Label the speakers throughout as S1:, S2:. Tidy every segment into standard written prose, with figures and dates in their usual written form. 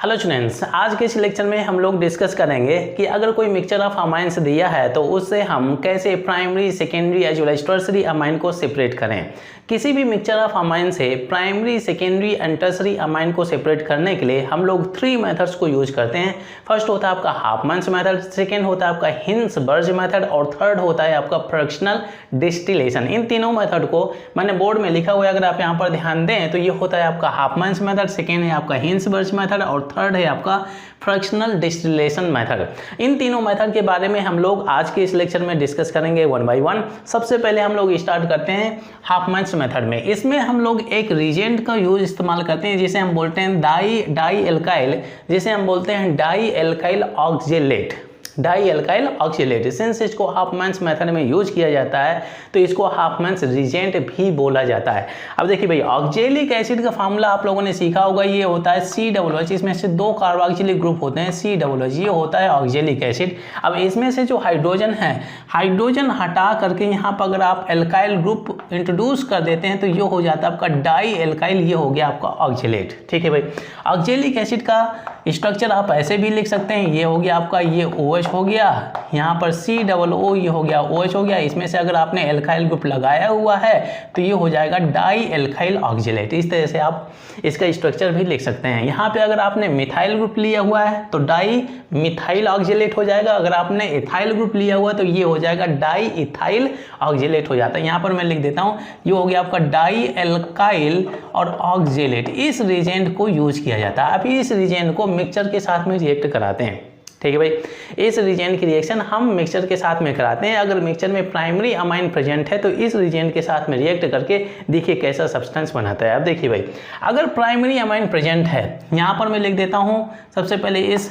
S1: Hello students, आज के इस लेक्चर में हम लोग डिस्कस करेंगे कि अगर कोई मिक्सचर ऑफ अमाइंस दिया है तो उससे हम कैसे primary, secondary as well as tertiary amine को सेपरेट करें। किसी भी मिक्सचर ऑफ अमाइन से primary, secondary and tertiary amine को सेपरेट करने के लिए हम लोग 3 मेथड्स को यूज करते हैं। फर्स्ट होता है आपका हाफमैन्स मेथड, सेकेंड होता है आपका हिंसबर्ग मेथड और थर्ड होता है आपका फ्रैक्शनल डिस्टिलेशन। इन तीनों मेथड को मैंने बोर्ड में लिखा हुआ है, अगर आप यहाँ पर ध्यान दें तो ये होता है आपका हाफमैन्स मेथड, सेकेंड है आपका हिंसबर्ग मेथड और थर्ड है आपका फ्रैक्शनल डिस्टिलेशन मेथड। इन तीनों मेथड के बारे में हम लोग आज के इस लेक्चर में डिस्कस करेंगे वन बाय वन। सबसे पहले हम लोग स्टार्ट करते हैं हाफमैन्स मेथड में। इसमें हम लोग एक रिएजेंट का यूज इस्तेमाल करते हैं जिसे हम बोलते हैं डाई एल्काइल, जिसे हम बोलते हैं di alkyl oxalate. Di alkyl oxalate, since इसको हाफमैन्स मेथड में यूज किया जाता है तो इसको हाफमैन्स रिएजेंट भी बोला जाता है। अब देखिए भाई, ऑक्जेलिक एसिड का फार्मूला आप लोगों ने सीखा होगा, ये होता है COOH। इसमें से 2 कार्बोक्सिलिक ग्रुप होते हैं, COOH, ये होता है ऑक्जेलिक एसिड। अब इसमें से जो हाइड्रोजन है, हाइड्रोजन हटा करके यहाँ पर अगर आप एल्काइल ग्रुप इंट्रोड्यूस कर देते हैं तो ये हो जाता है आपका डाई एल्काइल, ये हो गया आपका ऑक्जेलेट। ठीक है भाई, ऑक्जेलिक एसिड का स्ट्रक्चर आप ऐसे भी लिख सकते हैं, ये हो गया आपका, ये OH हो गया, यहाँ पर COO, ये हो गया OH हो गया। इसमें से अगर आपने एल्काइल ग्रुप लगाया हुआ है तो ये हो जाएगा डाई एल्काइल ऑक्जेलेट। इस तरह से आप इसका स्ट्रक्चर भी लिख सकते हैं। यहाँ पे अगर आपने मिथाइल ग्रुप लिया हुआ है तो डाई मिथाइल ऑक्जेलेट हो जाएगा, अगर आपने इथाइल ग्रुप लिया हुआ है तो ये हो जाएगा डाई इथाइल ऑक्जेलेट हो जाता है। यहाँ पर मैं लिख देता हूँ, ये हो गया आपका डाई एल्काइल और ऑक्जेलेट। इस रिएजेंट को यूज किया जाता है। अब इस रिएजेंट को मिक्सचर के साथ में रिएक्ट कराते हैं। ठीक है भाई, इस रिएजेंट की रिएक्शन हम मिक्सचर के साथ में कराते हैं। अगर मिक्सचर में प्राइमरी अमाइन प्रेजेंट है तो इस रिएजेंट के साथ में रिएक्ट करके देखिए कैसा सब्सटेंस बनाता है। अब देखिए भाई, अगर प्राइमरी अमाइन प्रेजेंट है, यहाँ पर मैं लिख देता हूँ सबसे पहले इस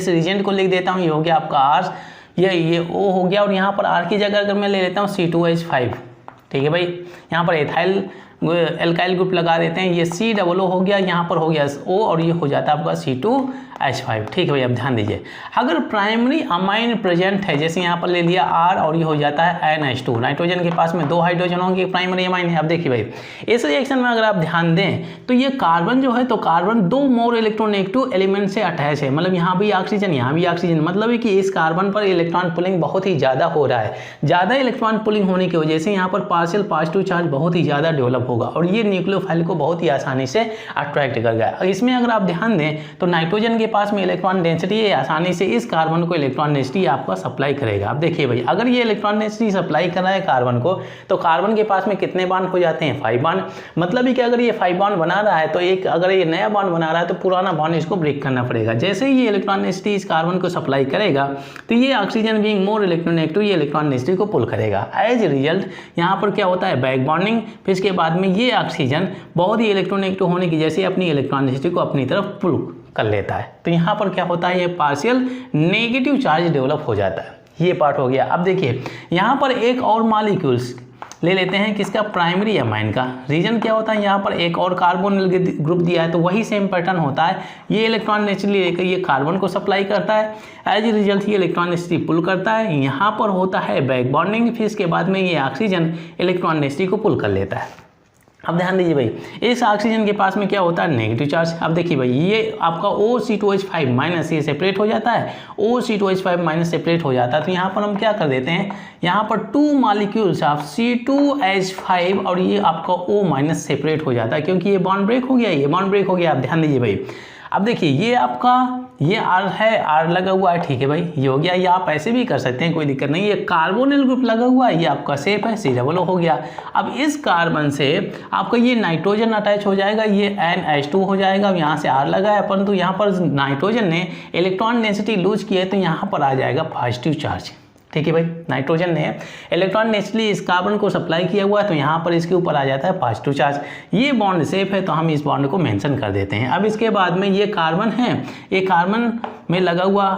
S1: रिएजेंट को लिख देता हूँ, ये हो गया आपका R, ये O हो गया, और यहाँ पर R की जगह अगर मैं ले लेता हूँ C2H5। ठीक है भाई, यहाँ पर एथाइल एल्काइल ग्रुप लगा देते हैं, ये COO हो गया, यहाँ पर हो गया O और ये हो जाता है आपका C2H5। ठीक है भाई, अब ध्यान दीजिए, अगर प्राइमरी अमाइन प्रेजेंट है, जैसे यहाँ पर ले लिया R और ये हो जाता है NH2, नाइट्रोजन के पास में 2 हाइड्रोजन होंगे, प्राइमरी अमाइन है। अब देखिए भाई, इस रिएक्शन में अगर आप ध्यान दें तो ये कार्बन जो है, तो कार्बन 2 मोर इलेक्ट्रोनेगेटिव एलिमेंट से अटैच है, मतलब यहाँ भी ऑक्सीजन, यहाँ भी ऑक्सीजन, मतलब है कि इस कार्बन पर इलेक्ट्रॉन पुलिंग बहुत ही ज़्यादा हो रहा है। ज़्यादा इलेक्ट्रॉन पुलिंग होने की वजह से यहाँ पर पार्शियल पॉजिटिव चार्ज बहुत ही ज़्यादा डेवलप होगा और ये न्यूक्लियोफाइल को बहुत ही आसानी से अट्रैक्ट कर गया। इसमें अगर आप ध्यान दें तो नाइट्रोजन के पास में इलेक्ट्रॉन डेंसिटी है, आसानी से इस कार्बन को इलेक्ट्रॉन डेंसिटी आपका सप्लाई करेगा। अब देखिए भाई, अगर ये इलेक्ट्रॉन डेंसिटी सप्लाई कर रहा है कार्बन को, तो कार्बन के पास में कितने बॉन्ड हो जाते हैं? 5 बॉन्ड। मतलब है कि अगर ये 5 बॉन्ड बना रहा है तो एक, अगर ये नया बॉन्ड बना रहा है तो पुराना बॉन्ड इसको ब्रेक करना पड़ेगा। जैसे ही ये इलेक्ट्रॉन डेंसिटी इस कार्बन को सप्लाई करेगा तो ये ऑक्सीजन बीइंग मोर इलेक्ट्रोनेगेटिव ये इलेक्ट्रॉन डेंसिटी को पुल करेगा। एज रिजल्ट यहाँ पर क्या होता है? Back bonding. फिर इसके बाद में ये ऑक्सीजन बहुत ही इलेक्ट्रोनेगेटिव होने की जैसे अपनी इलेक्ट्रॉन डेंसिटी को अपनी तरफ पुल कर लेता है, तो यहाँ पर क्या होता है? ये पार्शियल नेगेटिव चार्ज डेवलप हो जाता है। ये पार्ट हो गया। अब देखिए, यहाँ पर एक और मॉलिक्यूल्स ले लेते हैं, किसका? प्राइमरी अमाइन का। रीजन क्या होता है? यहाँ पर एक और कार्बोनिल ग्रुप दिया है तो वही सेम पैटर्न होता है। ये इलेक्ट्रॉन नेचुरली लेकर ये कार्बन को सप्लाई करता है, एज ए रिजल्ट ये इलेक्ट्रॉन नेचुरली पुल करता है। यहाँ पर होता है बैक बॉन्डिंग, फिर इसके बाद में ये ऑक्सीजन इलेक्ट्रॉन नेचुरली को पुल कर लेता है। अब ध्यान दीजिए भाई, इस ऑक्सीजन के पास में क्या होता है? Negative charge. अब देखिए भाई, ये आपका OC2H5 माइनस ये सेपरेट हो जाता है, OC2H5 माइनस सेपरेट हो जाता है। तो यहाँ पर हम क्या कर देते हैं, यहाँ पर 2 मॉलिक्यूल्स ऑफ C2H5 और ये आपका O माइनस सेपरेट हो जाता है, क्योंकि ये बॉन्ड ब्रेक हो गया, ये बॉन्ड ब्रेक हो गया। आप ध्यान दीजिए भाई, अब देखिए ये आपका ये R है, R लगा हुआ है, ठीक है भाई, ये हो गया। ये आप ऐसे भी कर सकते हैं, कोई दिक्कत नहीं। ये कार्बोनिल ग्रुप लगा हुआ है, ये आपका सेफ है, COO हो गया। अब इस कार्बन से आपका ये नाइट्रोजन अटैच हो जाएगा, ये NH2 हो जाएगा। अब यहाँ से R लगा है, परंतु यहाँ पर नाइट्रोजन ने इलेक्ट्रॉन डेंसिटी लूज की है तो यहाँ पर आ जाएगा पॉजिटिव चार्ज। ठीक है भाई, नाइट्रोजन ने इलेक्ट्रॉन नेचुरली इस कार्बन को सप्लाई किया हुआ है तो यहाँ पर इसके ऊपर आ जाता है पॉजिटिव चार्ज। ये बॉन्ड सेफ है तो हम इस बॉन्ड को मेंशन कर देते हैं। अब इसके बाद में ये कार्बन है, ये कार्बन में लगा हुआ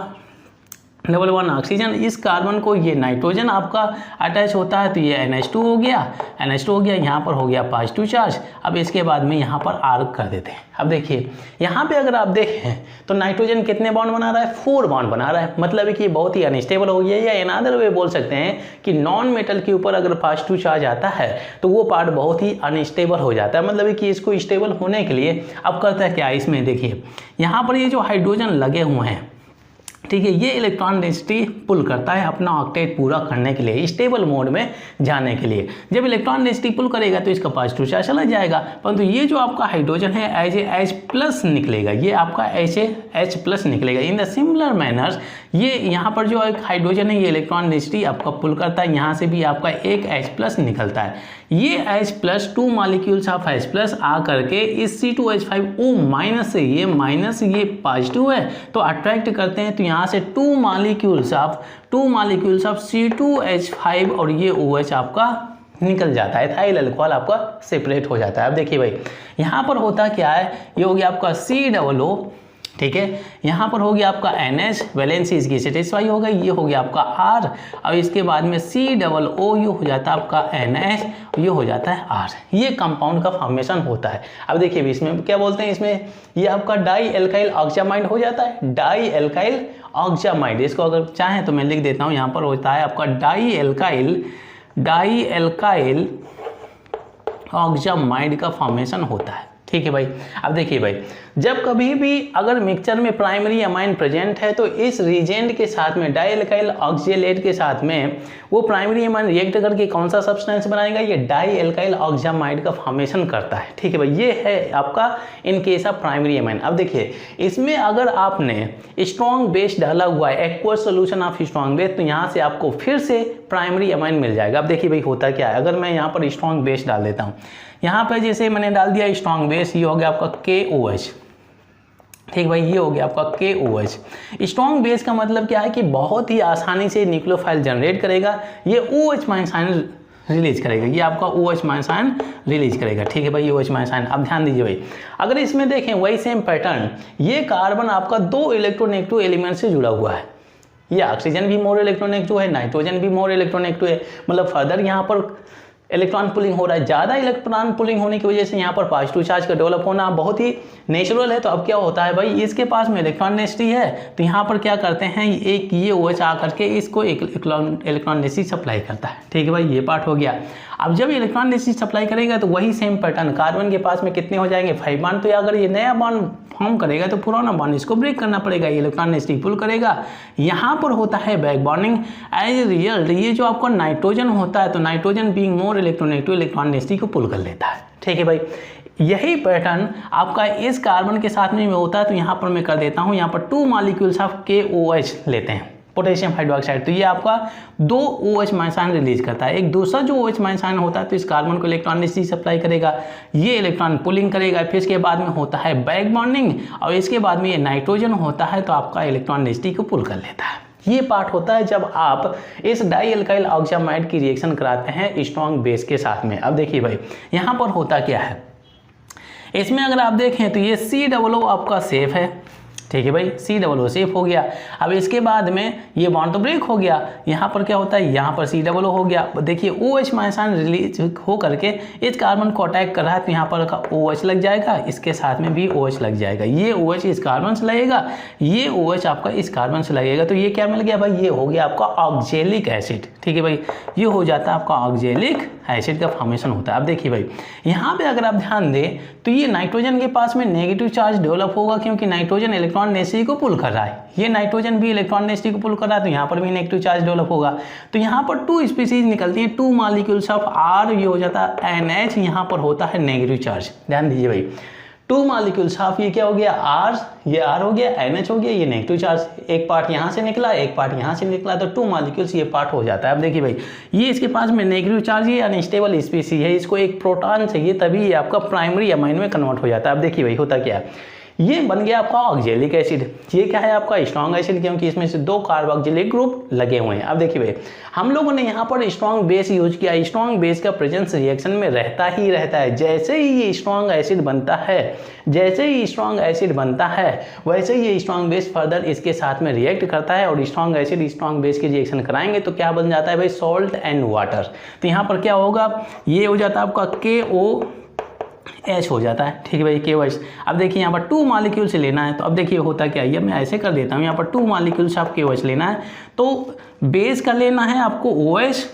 S1: डबल वन ऑक्सीजन, इस कार्बन को ये नाइट्रोजन आपका अटैच होता है तो ये NH2 हो गया, NH2 हो गया, यहाँ पर हो गया पॉजिटिव चार्ज। अब इसके बाद में यहाँ पर आर्क कर देते हैं। अब देखिए यहाँ पे अगर आप देखें तो नाइट्रोजन कितने बॉन्ड बना रहा है, 4 बॉन्ड बना रहा है, मतलब कि ये बहुत ही अनस्टेबल हो गया, या इन अदर वे बोल सकते हैं कि नॉन मेटल के ऊपर अगर पॉजिटिव चार्ज आता है तो वो पार्ट बहुत ही अनस्टेबल हो जाता है, मतलब कि इसको स्टेबल होने के लिए अब करता है क्या, इसमें देखिए यहाँ पर ये जो हाइड्रोजन लगे हुए हैं, ठीक है, ये इलेक्ट्रॉन डेंसिटी पुल करता है अपना ऑक्टेट पूरा करने के लिए, स्टेबल मोड में जाने के लिए। जब इलेक्ट्रॉन डेंसिटी पुल करेगा तो इसका पॉजिटिव चार्ज चला जाएगा, परंतु ये जो आपका हाइड्रोजन है एज प्लस निकलेगा, ये आपका एच प्लस निकलेगा। इन द सिमिलर मैनर्स ये यहाँ पर जो एक हाइड्रोजन है ये इलेक्ट्रॉन डेंसिटी आपका पुल करता है, यहाँ से भी आपका एक H प्लस निकलता है, ये H plus 2 molecules of H plus आ करके इस C2H5O माइनस से ये माइनस ये पॉजिटिव है तो अट्रैक्ट करते हैं, तो यहाँ से 2 मॉलिक्यूल्स ऑफ C2H5 और ये OH आपका निकल जाता है, इथाइल अल्कोहल आपका सेपरेट हो जाता है। अब देखिए भाई यहाँ पर होता क्या है, ये हो गया आपका COO, ठीक है, यहाँ पर हो गया आपका NH, वैलेंसी इसकी सेटिस्फाई हो गई, ये हो गया आपका R, और इसके बाद में COO, ये हो जाता है आपका NH, ये हो जाता है R, ये कंपाउंड का फॉर्मेशन होता है। अब देखिए इसमें क्या बोलते हैं, इसमें ये आपका डाई एल्काइल ऑक्सामाइड हो जाता है, डाई एल्काइल ऑक्सामाइड, इसको अगर चाहें तो मैं लिख देता हूँ, यहाँ पर होता है आपका डाई एल्काइल ऑक्सामाइड का फॉर्मेशन होता है, ठीक है भाई। अब देखिए भाई जब कभी भी अगर मिक्सचर में प्राइमरी अमाइन प्रेजेंट है तो इस रिजेंट के साथ में डाई एल्काइल ऑक्जेलेट के साथ में वो प्राइमरी अमाइन रिएक्ट करके कौन सा सब्सटेंस बनाएगा, ये डाई एल्काइल ऑक्सामाइड का फॉर्मेशन करता है, ठीक है भाई। ये है आपका in case of primary amine. अब देखिए इसमें अगर आपने स्ट्रॉन्ग बेस डाला हुआ है, aqueous solution of strong base, तो यहाँ से आपको फिर से प्राइमरी अमाइन मिल जाएगा। अब देखिए भाई होता क्या है, अगर मैं यहाँ पर स्ट्रॉन्ग बेस डाल देता हूँ, यहाँ पर जैसे मैंने डाल दिया स्ट्रॉन्ग बेस, ये हो गया आपका KOH, ठीक भाई, ये हो गया आपका KOH। स्ट्रॉन्ग बेस का मतलब क्या है कि बहुत ही आसानी से न्यूक्लियोफाइल जनरेट करेगा, ये OH माइनस रिलीज करेगा, ये आपका OH माइनस आयन रिलीज करेगा, ठीक है भाई, OH माइनस आयन। अब ध्यान दीजिए भाई अगर इसमें देखें वही सेम पैटर्न, ये कार्बन आपका 2 इलेक्ट्रोनेगेटिव एलिमेंट से जुड़ा हुआ है, ये ऑक्सीजन भी मोर इलेक्ट्रोनेगेटिव है, नाइट्रोजन भी मोर इलेक्ट्रोनेगेटिव है, मतलब फर्दर यहाँ पर इलेक्ट्रॉन पुलिंग हो रहा है, ज़्यादा इलेक्ट्रॉन पुलिंग होने की वजह से यहाँ पर पॉजिटिव चार्ज का डेवलप होना बहुत ही नेचुरल है। तो अब क्या होता है भाई, इसके पास में इलेक्ट्रॉन डेंसिटी है तो यहाँ पर क्या करते हैं, एक ये OH आ करके इसको एक इलेक्ट्रॉन डेंसिटी सप्लाई करता है, ठीक है भाई, ये पार्ट हो गया। अब जब इलेक्ट्रॉन डेंसिटी सप्लाई करेगा तो वही सेम पैटर्न, कार्बन के पास में कितने हो जाएंगे, 5 बॉन्ड, तो अगर ये नया बॉन्ड फॉर्म करेगा तो पुराना बॉन्ड इसको ब्रेक करना पड़ेगा, ये इलेक्ट्रॉन डेंसिटी पुल करेगा। यहाँ पर होता है बैक बॉन्डिंग, एज रिजल्ट ये जो आपका नाइट्रोजन होता है तो nitrogen being more electronegative electron density को पुल कर लेता है, ठीक है भाई। यही पैटर्न आपका इस कार्बन के साथ में होता है, तो यहाँ पर मैं कर देता हूँ, यहाँ पर 2 मॉलिक्यूल्स ऑफ KOH लेते हैं, पोटेशियम हाइड्रोक्साइड, तो ये आपका 2 OH माइनस आयन रिलीज करता है। एक दूसरा जो OH माइनस आयन होता है तो इस कार्बन को इलेक्ट्रॉन डेंसिटी सप्लाई करेगा, ये इलेक्ट्रॉन पुलिंग करेगा, फिर इसके बाद में होता है बैक बॉन्डिंग, और इसके बाद में ये नाइट्रोजन होता है तो आपका इलेक्ट्रॉन डेंसिटी को पुल कर लेता है। ये पार्ट होता है जब आप इस डाई एल्काइल ऑक्सामाइड की रिएक्शन कराते हैं स्ट्रॉन्ग बेस के साथ में। अब देखिए भाई यहाँ पर होता क्या है, इसमें अगर आप देखें तो ये COO आपका सेफ है, ठीक है भाई, COO सेफ हो गया। अब इसके बाद में ये बॉन्ड तो ब्रेक हो गया, यहाँ पर क्या होता है, यहाँ पर COO हो गया, देखिए OH माइनस आयन रिलीज हो करके इस कार्बन को अटैक कर रहा है तो यहाँ पर का OH लग जाएगा, इसके साथ में भी OH लग जाएगा, ये OH इस कार्बन से लगेगा, ये OH आपका इस कार्बन से लगेगा, तो ये क्या मिल गया भाई, ये हो गया आपका ऑक्जेलिक एसिड, ठीक है भाई, ये हो जाता है आपका ऑक्जेलिक एसिड का फॉर्मेशन होता है। अब देखिए भाई यहाँ पे अगर आप ध्यान दें तो ये नाइट्रोजन के पास में नेगेटिव चार्ज डेवलप होगा, क्योंकि नाइट्रोजन इलेक्ट्रॉन डेंसिटी को पुल कर रहा है, ये नाइट्रोजन भी इलेक्ट्रॉन डेंसिटी को पुल कर रहा है, तो यहाँ पर भी नेगेटिव चार्ज डेवलप होगा। तो यहाँ पर 2 स्पीसीज निकलती हैं, 2 मॉलिक्यूल्स ऑफ R, ये हो जाता है NH, यहाँ पर होता है नेगेटिव चार्ज। ध्यान दीजिए भाई 2 मॉलिक्यूल्स ऑफ, ये क्या हो गया R, ये R हो गया, NH हो गया, ये नेगेटिव चार्ज, एक पार्ट यहाँ से निकला एक पार्ट यहाँ से निकला, तो 2 मॉलिक्यूल्स ये पार्ट हो जाता है। अब देखिए भाई ये इसके पास में नेगेटिव चार्ज, ये अनस्टेबल स्पीसीज है, इसको एक प्रोटॉन चाहिए तभी ये आपका प्राइमरी अमाइन में कन्वर्ट हो जाता है। अब देखिए भाई होता क्या है, ये बन गया आपका ऑक्जेलिक एसिड। ये क्या है आपका स्ट्रॉन्ग एसिड, क्योंकि इसमें से 2 कार्बोक्सिलिक ग्रुप लगे हुए हैं। अब देखिए भाई, हम लोगों ने यहाँ पर स्ट्रॉन्ग बेस यूज किया। स्ट्रॉन्ग बेस का प्रेजेंस रिएक्शन में रहता ही रहता है। जैसे ही ये स्ट्रॉन्ग एसिड बनता है, जैसे ही स्ट्रॉन्ग एसिड बनता है, वैसे ही ये स्ट्रॉन्ग बेस फर्दर इसके साथ में रिएक्ट करता है और स्ट्रॉन्ग एसिड स्ट्रॉन्ग बेस की रिएक्शन कराएंगे तो क्या बन जाता है भाई, सॉल्ट एंड वाटर। तो यहाँ पर क्या होगा, ये हो जाता है आपका KOH हो जाता है। ठीक है भाई, KOH। अब देखिए यहाँ पर 2 मॉलिक्यूल से लेना है, तो अब देखिए होता क्या है, मैं ऐसे कर देता हूँ, यहाँ पर 2 मॉलिक्यूल से आप KOH लेना है, तो बेस का लेना है आपको OH,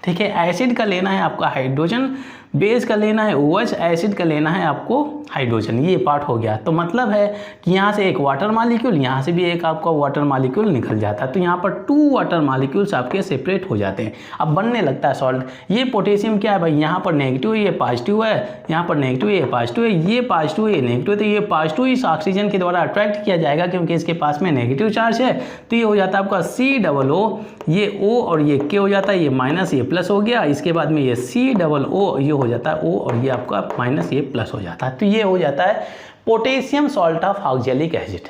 S1: ठीक है, एसिड का लेना है आपका हाइड्रोजन, बेस का लेना है OH, एसिड का लेना है आपको हाइड्रोजन। ये पार्ट हो गया। तो मतलब है कि यहाँ से एक वाटर मॉलिक्यूल, यहाँ से भी एक आपका वाटर मॉलिक्यूल निकल जाता है। तो यहाँ पर 2 वाटर मॉलिक्यूल्स आपके सेपरेट हो जाते हैं। अब बनने लगता है सॉल्ट। ये पोटेशियम क्या है भाई, यहाँ पर नेगेटिव है, ये पॉजिटिव है, यहाँ पर नेगेटिव है, ये पॉजिटिव है, ये पॉजिटिव है, ये नेगेटिव है। तो ये पॉजिटिव इस ऑक्सीजन के द्वारा अट्रैक्ट किया जाएगा क्योंकि इसके पास में नेगेटिव चार्ज है। तो ये हो जाता है आपका COO, ये O और ये K हो जाता है, ये माइनस ये प्लस हो गया। इसके बाद में ये COO, ये हो जाता है O और ये आपका माइनस ये प्लस हो जाता है। तो ये हो जाता है potassium salt of oxalic acid.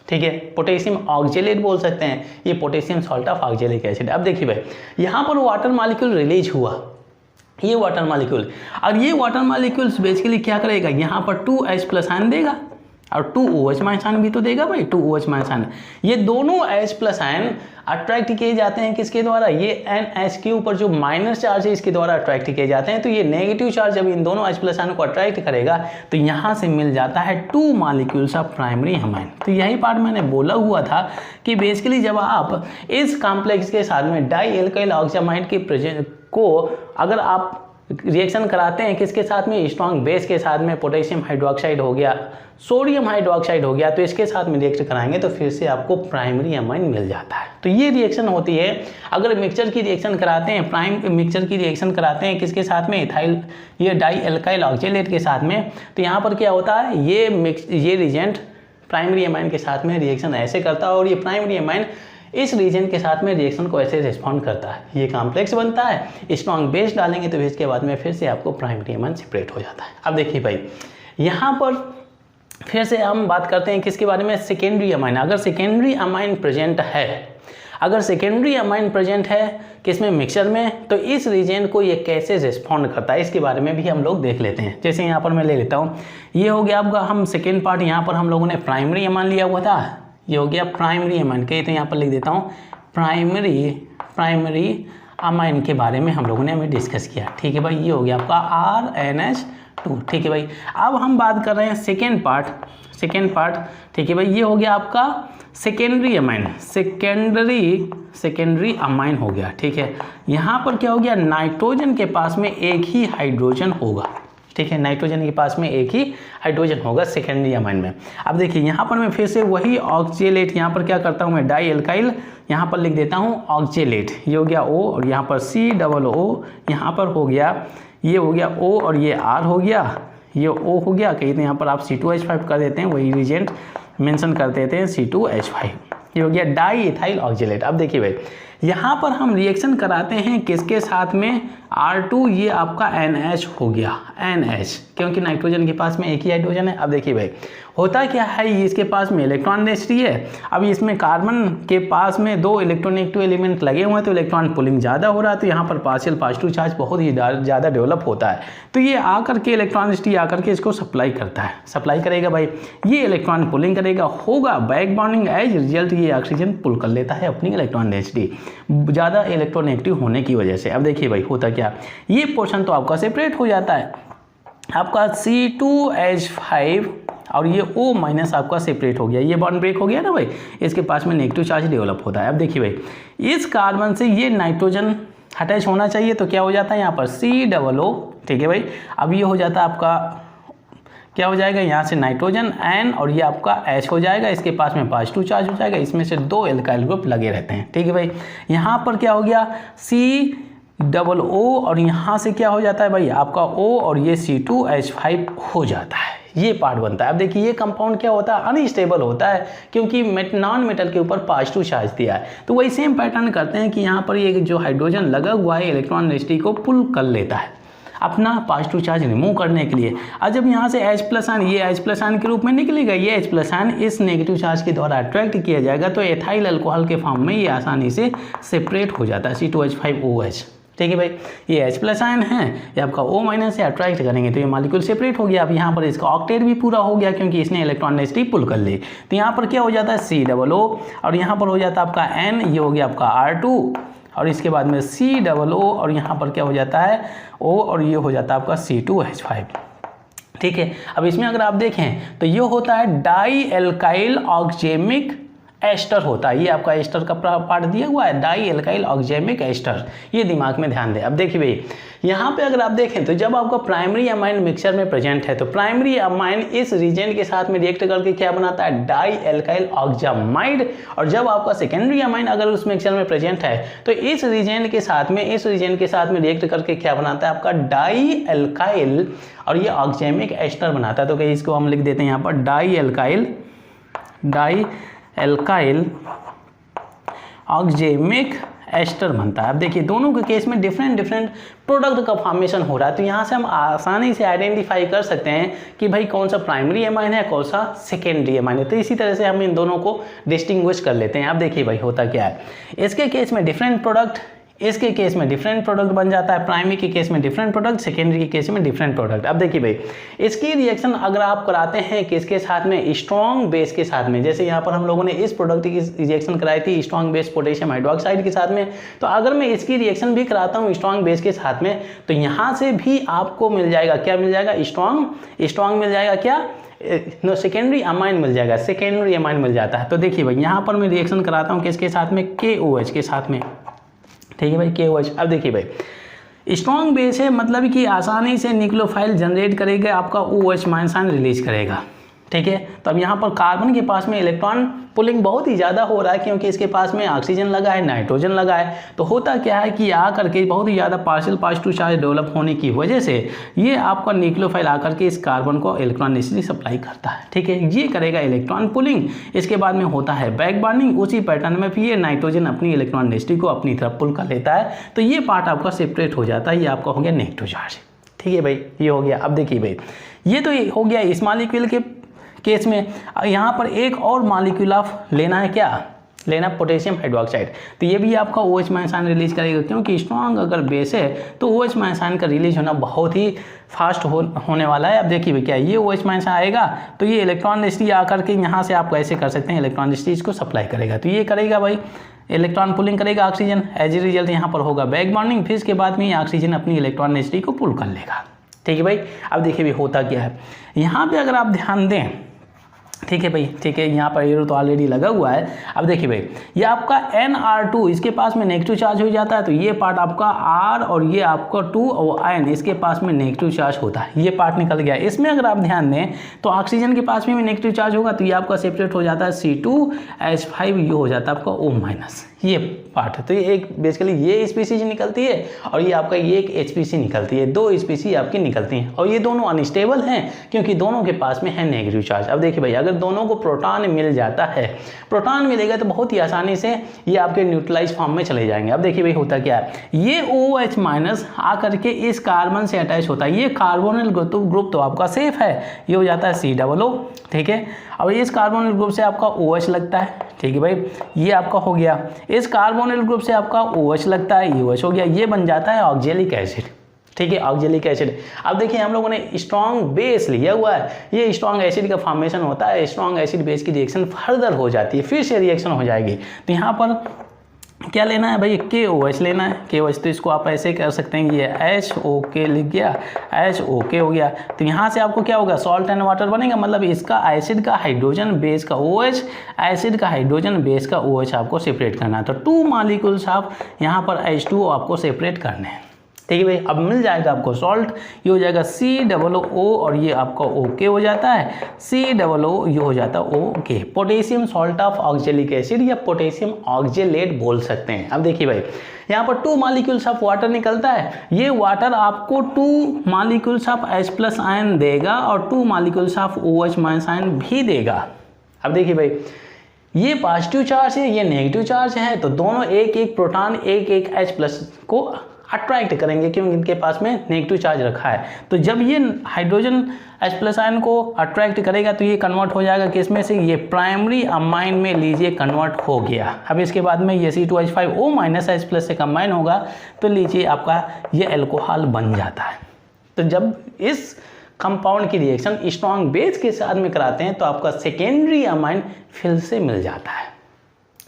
S1: ठीक है, पोटेशियम ऑक्जेलेट बोल सकते हैं, ये potassium salt of oxalic acid. अब देखिए भाई, यहाँ पर वाटर मॉलिक्यूल रिलीज हुआ, ये वाटर मॉलिक्यूल, और ये वाटर मॉलिक्यूल्स बेसिकली क्या करेगा, यहाँ पर 2H+ आयन देगा और 2OH- आयन भी तो देगा भाई, 2OH- आयन। ये दोनों H+ आयन अट्रैक्ट किए जाते हैं किसके द्वारा, ये NH के ऊपर जो माइनस चार्ज है इसके द्वारा अट्रैक्ट किए जाते हैं। तो ये नेगेटिव चार्ज जब इन दोनों H+ आयन को अट्रैक्ट करेगा तो यहाँ से मिल जाता है 2 मॉलिक्यूल्स ऑफ प्राइमरी अमाइन। तो यही पार्ट मैंने बोला हुआ था कि बेसिकली जब आप इस कॉम्प्लेक्स के साथ में डाई एल्काइल ऑक्सीमाइड के प्रेजेंट को अगर आप रिएक्शन कराते हैं किसके साथ में, स्ट्रॉन्ग बेस के साथ में, पोटेशियम हाइड्रोक्साइड हो गया, सोडियम हाइड्रोक्साइड हो गया, तो इसके साथ में रिएक्ट कराएंगे तो फिर से आपको प्राइमरी अमाइन मिल जाता है। तो ये रिएक्शन होती है अगर मिक्सचर की रिएक्शन कराते हैं, प्राइम मिक्सचर की रिएक्शन कराते हैं किसके साथ में, इथाइल ये डाई एल्काइल ऑक्जेलेट के साथ में। तो यहाँ पर क्या होता है, ये रिएजेंट प्राइमरी अमाइन के साथ में रिएक्शन ऐसे करता है और ये प्राइमरी अमाइन इस रीजन के साथ में रिएक्शन को ऐसे रिस्पॉन्ड करता है। ये कॉम्प्लेक्स बनता है, स्ट्रॉन्ग बेस डालेंगे तो बेस के बाद में फिर से आपको प्राइमरी अमाइन सेपरेट हो जाता है। अब देखिए भाई, यहाँ पर फिर से हम बात करते हैं किसके बारे में, सेकेंडरी अमाइन। अगर सेकेंडरी अमाइन प्रेजेंट है, अगर सेकेंडरी अमाइन प्रेजेंट है किसमें, मिक्सचर में, तो इस रीजन को ये कैसे रिस्पॉन्ड करता है इसके बारे में भी हम लोग देख लेते हैं। जैसे यहाँ पर मैं ले लेता हूँ, ये हो गया आपका, हम सेकेंड पार्ट यहाँ पर हम लोगों ने प्राइमरी अमाइन लिया हुआ था, ये हो गया प्राइमरी अमाइन के। तो यहाँ पर लिख देता हूँ प्राइमरी अमाइन के बारे में हम लोगों ने हमें डिस्कस किया। ठीक है भाई, ये हो गया आपका RNH2। ठीक है भाई, अब हम बात कर रहे हैं सेकेंड पार्ट। ठीक है भाई, ये हो गया आपका सेकेंडरी अमाइन, सेकेंडरी अमाइन हो गया। ठीक है, यहाँ पर क्या हो गया, नाइट्रोजन के पास में एक ही हाइड्रोजन होगा। ठीक है, नाइट्रोजन के पास में एक ही हाइड्रोजन होगा सेकेंडरी अमाइन में। अब देखिए यहाँ पर मैं फिर से वही ऑक्जेलेट, यहाँ पर क्या करता हूँ मैं, डाई एल्काइल यहाँ पर लिख देता हूँ ऑक्जेलेट, ये हो गया O और यहाँ पर COO, यहाँ पर हो गया, ये हो गया O और ये R हो गया, ये O हो गया, कहीं तो यहाँ पर आप C2H5 कर देते हैं, वही रिजेंट मेंशन कर देते हैं C2H5, ये हो गया डाई इथाइल ऑक्जेलेट। अब देखिए भाई, यहाँ पर हम रिएक्शन कराते हैं किसके साथ में, R2, ये आपका NH हो गया, NH, क्योंकि नाइट्रोजन के पास में एक ही हाइड्रोजन है। अब देखिए भाई, होता क्या है, इसके पास में इलेक्ट्रॉन डेंसिटी है, अब इसमें कार्बन के पास में 2 इलेक्ट्रोनेगेटिव एलिमेंट लगे हुए हैं तो इलेक्ट्रॉन पुलिंग ज़्यादा हो रहा है, तो यहाँ पर पार्शियल पॉजिटिव चार्ज बहुत ही ज़्यादा डेवलप होता है। तो ये आकर के इलेक्ट्रॉन डेंसिटी आकर के इसको सप्लाई करता है, सप्लाई करेगा भाई, ये इलेक्ट्रॉन पुलिंग करेगा, होगा बैक बॉन्डिंग, एज रिजल्ट ये ऑक्सीजन पुल कर लेता है अपनी इलेक्ट्रॉन डेंसिटी ज़्यादा इलेक्ट्रोनेगेटिव होने की वजह से। अब देखिए भाई, होता क्या, ये पोर्शन तो आपका सेपरेट हो जाता है, आपका C2H5 और ये O- आपका सेपरेट हो गया, ये बॉन्ड ब्रेक हो गया ना भाई, इसके पास में नेगेटिव चार्ज डेवलप होता है। अब देखिए भाई, इस कार्बन से ये नाइट्रोजन अटैच होना चाहिए तो क्या हो जाता है यहाँ पर COO। ठीक है भाई, अब ये हो जाता है आपका, क्या हो जाएगा, यहाँ से नाइट्रोजन N और ये आपका H हो जाएगा, इसके पास में पॉजिटिव चार्ज हो जाएगा, इसमें से 2 एल्काइल ग्रुप लगे रहते हैं। ठीक है भाई, यहाँ पर क्या हो गया, COO और यहाँ से क्या हो जाता है भाई आपका O और ये C2H5 हो जाता है, ये पार्ट बनता है। अब देखिए, ये कंपाउंड क्या होता है, अनस्टेबल होता है क्योंकि नॉन मेटल के ऊपर पॉजिटिव चार्ज दिया है। तो वही सेम पैटर्न करते हैं कि यहाँ पर ये जो हाइड्रोजन लगा हुआ है इलेक्ट्रॉन डेंसिटी को पुल कर लेता है। अपना पॉजिटिव चार्ज रिमूव करने के लिए। और जब यहाँ से H प्लस आयन ये H प्लस आयन के रूप में निकलेगा, ये H प्लस आयन इस नेगेटिव चार्ज के द्वारा अट्रैक्ट किया जाएगा, तो एथाइल अल्कोहल के फॉर्म में ये आसानी से सेपरेट हो जाता है C2H5OH। ठीक है भाई, ये H प्लस आयन है, ये आपका O माइनस से अट्रैक्ट करेंगे तो ये मॉलिक्यूल सेपरेट हो गया। अब यहाँ पर इसका ऑक्टेट भी पूरा हो गया क्योंकि इसने इलेक्ट्रॉन डेंसिटी पुल कर ली। तो यहाँ पर क्या हो जाता है COO और यहाँ पर हो जाता है आपका N, ये हो गया आपका R2 और इसके बाद में COO और यहाँ पर क्या हो जाता है O और ये हो जाता है आपका C2H5। ठीक है, अब इसमें अगर आप देखें तो ये होता है डाई एल्काइल ऑक्जेमिक एस्टर होता है, ये आपका एस्टर का पार्ट दिया हुआ है, डाई एल्काइल ऑक्जेमिक एस्टर, ये दिमाग में ध्यान दें। अब देखिए भाई यहाँ पे अगर आप देखें तो जब आपका प्राइमरी अमाइन मिक्सचर में प्रेजेंट है तो प्राइमरी अमाइन इस रीजेंट के साथ में रिएक्ट करके क्या बनाता है, डाई एल्काइल ऑक्जामाइड। और जब आपका सेकेंडरी अमाइन अगर उस मिक्सचर में प्रेजेंट है तो इस रीजेंट के साथ में रिएक्ट करके क्या बनाता है, आपका डाई एल्काइल और ये ऑक्जेमिक एस्टर बनाता है। तो कहीं इसको हम लिख देते हैं यहाँ पर डाई एल्काइल ऑक्जेमिक एस्टर बनता है। अब देखिए दोनों के केस में डिफरेंट प्रोडक्ट का फॉर्मेशन हो रहा है, तो यहाँ से हम आसानी से आइडेंटिफाई कर सकते हैं कि भाई कौन सा प्राइमरी अमाइन है, कौन सा सेकेंडरी अमाइन है। तो इसी तरह से हम इन दोनों को डिस्टिंग्विश कर लेते हैं। अब देखिए भाई होता क्या है, इसके केस में डिफरेंट प्रोडक्ट, इसके केस में डिफरेंट प्रोडक्ट बन जाता है, प्राइमरी के केस में डिफरेंट प्रोडक्ट, सेकेंडरी के केस में डिफरेंट प्रोडक्ट। अब देखिए भाई इसकी रिएक्शन अगर आप कराते हैं किसके साथ में, स्ट्रॉन्ग बेस के साथ में, जैसे यहाँ पर हम लोगों ने इस प्रोडक्ट की रिएक्शन कराई थी स्ट्रॉन्ग बेस पोटेशियम हाइड्रोक्साइड के साथ में, तो अगर मैं इसकी रिएक्शन भी कराता हूँ स्ट्रॉन्ग बेस के साथ में तो यहाँ से भी आपको मिल जाएगा, क्या मिल जाएगा, स्ट्रॉन्ग मिल जाएगा, क्या सेकेंडरी अमाइन मिल जाएगा, सेकेंडरी अमाइन मिल जाता है। तो देखिए भाई यहाँ पर मैं रिएक्शन कराता हूँ किसके साथ में, KOH के साथ में। ठीक है भाई, KOH। अब देखिए भाई स्ट्रॉन्ग बेस है मतलब कि आसानी से न्यूक्लियोफाइल जनरेट करेगा, आपका OH माइनस आयन रिलीज करेगा। ठीक है, तो अब यहाँ पर कार्बन के पास में इलेक्ट्रॉन पुलिंग बहुत ही ज़्यादा हो रहा है क्योंकि इसके पास में ऑक्सीजन लगा है, नाइट्रोजन लगा है। तो होता क्या है कि आकर के बहुत ही ज़्यादा पार्शियल पॉजिटिव चार्ज डेवलप होने की वजह से ये आपका न्यूक्लियोफाइल आकर के इस कार्बन को इलेक्ट्रॉन नेसेसरी सप्लाई करता है। ठीक है, ये करेगा इलेक्ट्रॉन पुलिंग, इसके बाद में होता है बैक बॉन्डिंग, उसी पैटर्न में फिर ये नाइट्रोजन अपनी इलेक्ट्रॉन नेसेसरी को अपनी तरफ पुल कर लेता है। तो ये पार्ट आपका सेपरेट हो जाता है, ये आपका हो गया नेगेटिव चार्ज। ठीक है भाई, ये हो गया। अब देखिए भाई ये तो हो गया इस मॉलिक्यूल के केस में। यहाँ पर एक और मॉलिक्यूल ऑफ लेना है, क्या लेना, पोटेशियम हाइड्रोक्साइड। तो ये भी आपका OH माइनस आयन रिलीज करेगा क्योंकि स्ट्रॉन्ग अगर बेस है तो OH माइनस आयन का रिलीज होना बहुत ही फास्ट होने वाला है। अब देखिए भाई क्या ये OH माइनस आएगा तो ये इलेक्ट्रॉन नेसेसरी आकर के यहाँ से आप ऐसे कर सकते हैं, इलेक्ट्रॉन नेसेसरी इसको सप्लाई करेगा। तो ये करेगा भाई इलेक्ट्रॉन पुलिंग करेगा ऑक्सीजन, एज ए रिजल्ट यहाँ पर होगा बैक बॉन्डिंग, फिर इसके बाद में ये ऑक्सीजन अपनी इलेक्ट्रॉन नेसेसरी को पुल कर लेगा। ठीक है भाई, अब देखिए भाई होता क्या है यहाँ पे अगर आप ध्यान दें, ठीक है भाई, ठीक है, यहाँ पर एरो तो ऑलरेडी लगा हुआ है। अब देखिए भाई ये आपका NR2 इसके पास में नेगेटिव चार्ज हो जाता है, तो ये पार्ट आपका R और ये आपका 2 और N इसके पास में नेगेटिव चार्ज होता है, ये पार्ट निकल गया। इसमें अगर आप ध्यान दें तो ऑक्सीजन के पास में भी नेगेटिव चार्ज होगा तो ये आपका सेपरेट हो जाता है C2H5, ये हो जाता है आपका O माइनस, ये पार्ट है। तो ये एक बेसिकली ये स्पीसीज निकलती है और ये आपका ये एक HPC निकलती है, दो स्पीसी आपकी निकलती हैं और ये दोनों अनस्टेबल हैं क्योंकि दोनों के पास में है नेगेटिव चार्ज। अब देखिए भाई अगर दोनों को प्रोटॉन मिल जाता है, प्रोटॉन मिलेगा तो बहुत ही आसानी से ये आपके न्यूट्रलाइज फॉर्म में चले जाएंगे। अब देखिए भाई होता क्या है, ये OH माइनस आकर के इस कार्बन से अटैच होता है, ये कार्बोनिल ग्रुप तो आपका सेफ है, ये हो जाता है COO। ठीक है, अब इस कार्बोनिल ग्रुप से आपका OH लगता है। ठीक है भाई, ये आपका हो गया, इस कार्बोनिल ग्रुप से आपका OH लगता है, ये OH हो गया, ये बन जाता है ऑक्जेलिक एसिड। ठीक है, ऑक्जेलिक एसिड। अब देखिए हम लोगों ने स्ट्रॉन्ग बेस लिया हुआ है, ये स्ट्रॉन्ग एसिड का फॉर्मेशन होता है, स्ट्रॉन्ग एसिड बेस की रिएक्शन फर्दर हो जाती है, फिर से रिएक्शन हो जाएगी। तो यहाँ पर क्या लेना है भाई, KOH लेना है, KOH। तो इसको आप ऐसे कर सकते हैं, ये HOK लिख गया, HOK हो गया। तो यहाँ से आपको क्या होगा, सॉल्ट एंड वाटर बनेगा, मतलब इसका एसिड का हाइड्रोजन बेस का OH, एसिड का हाइड्रोजन बेस का OH आपको सेपरेट करना है। तो 2 मॉलिक्यूल्स आप यहाँ पर H2O आपको सेपरेट करने हैं। ठीक है भाई, अब मिल जाएगा आपको सॉल्ट, ये हो जाएगा COO और ये आपका OK हो जाता है, COO ये हो जाता है OK, potassium salt of oxalic acid या पोटेशियम ऑक्जेलेट बोल सकते हैं। अब देखिए भाई यहाँ पर 2 मॉलिक्यूल्स ऑफ वाटर निकलता है, ये वाटर आपको 2 molecules of H plus ion देगा और 2 molecules of OH minus ion भी देगा। अब देखिए भाई ये पॉजिटिव चार्ज है, ये नेगेटिव चार्ज है, तो दोनों एक एक प्रोटॉन एक एक H प्लस को अट्रैक्ट करेंगे क्योंकि इनके पास में नेगेटिव चार्ज रखा है। तो जब ये हाइड्रोजन H+ आयन को अट्रैक्ट करेगा तो ये कन्वर्ट हो जाएगा किस में से, ये प्राइमरी अमाइन में लीजिए कन्वर्ट हो गया। अब इसके बाद में ये C2H5O- H+ से कंबाइन होगा तो लीजिए आपका ये अल्कोहल बन जाता है। तो जब इस कंपाउंड की रिएक्शन स्ट्रॉन्ग बेस के साथ में कराते हैं तो आपका सेकेंडरी अमाइन फिर से मिल जाता है।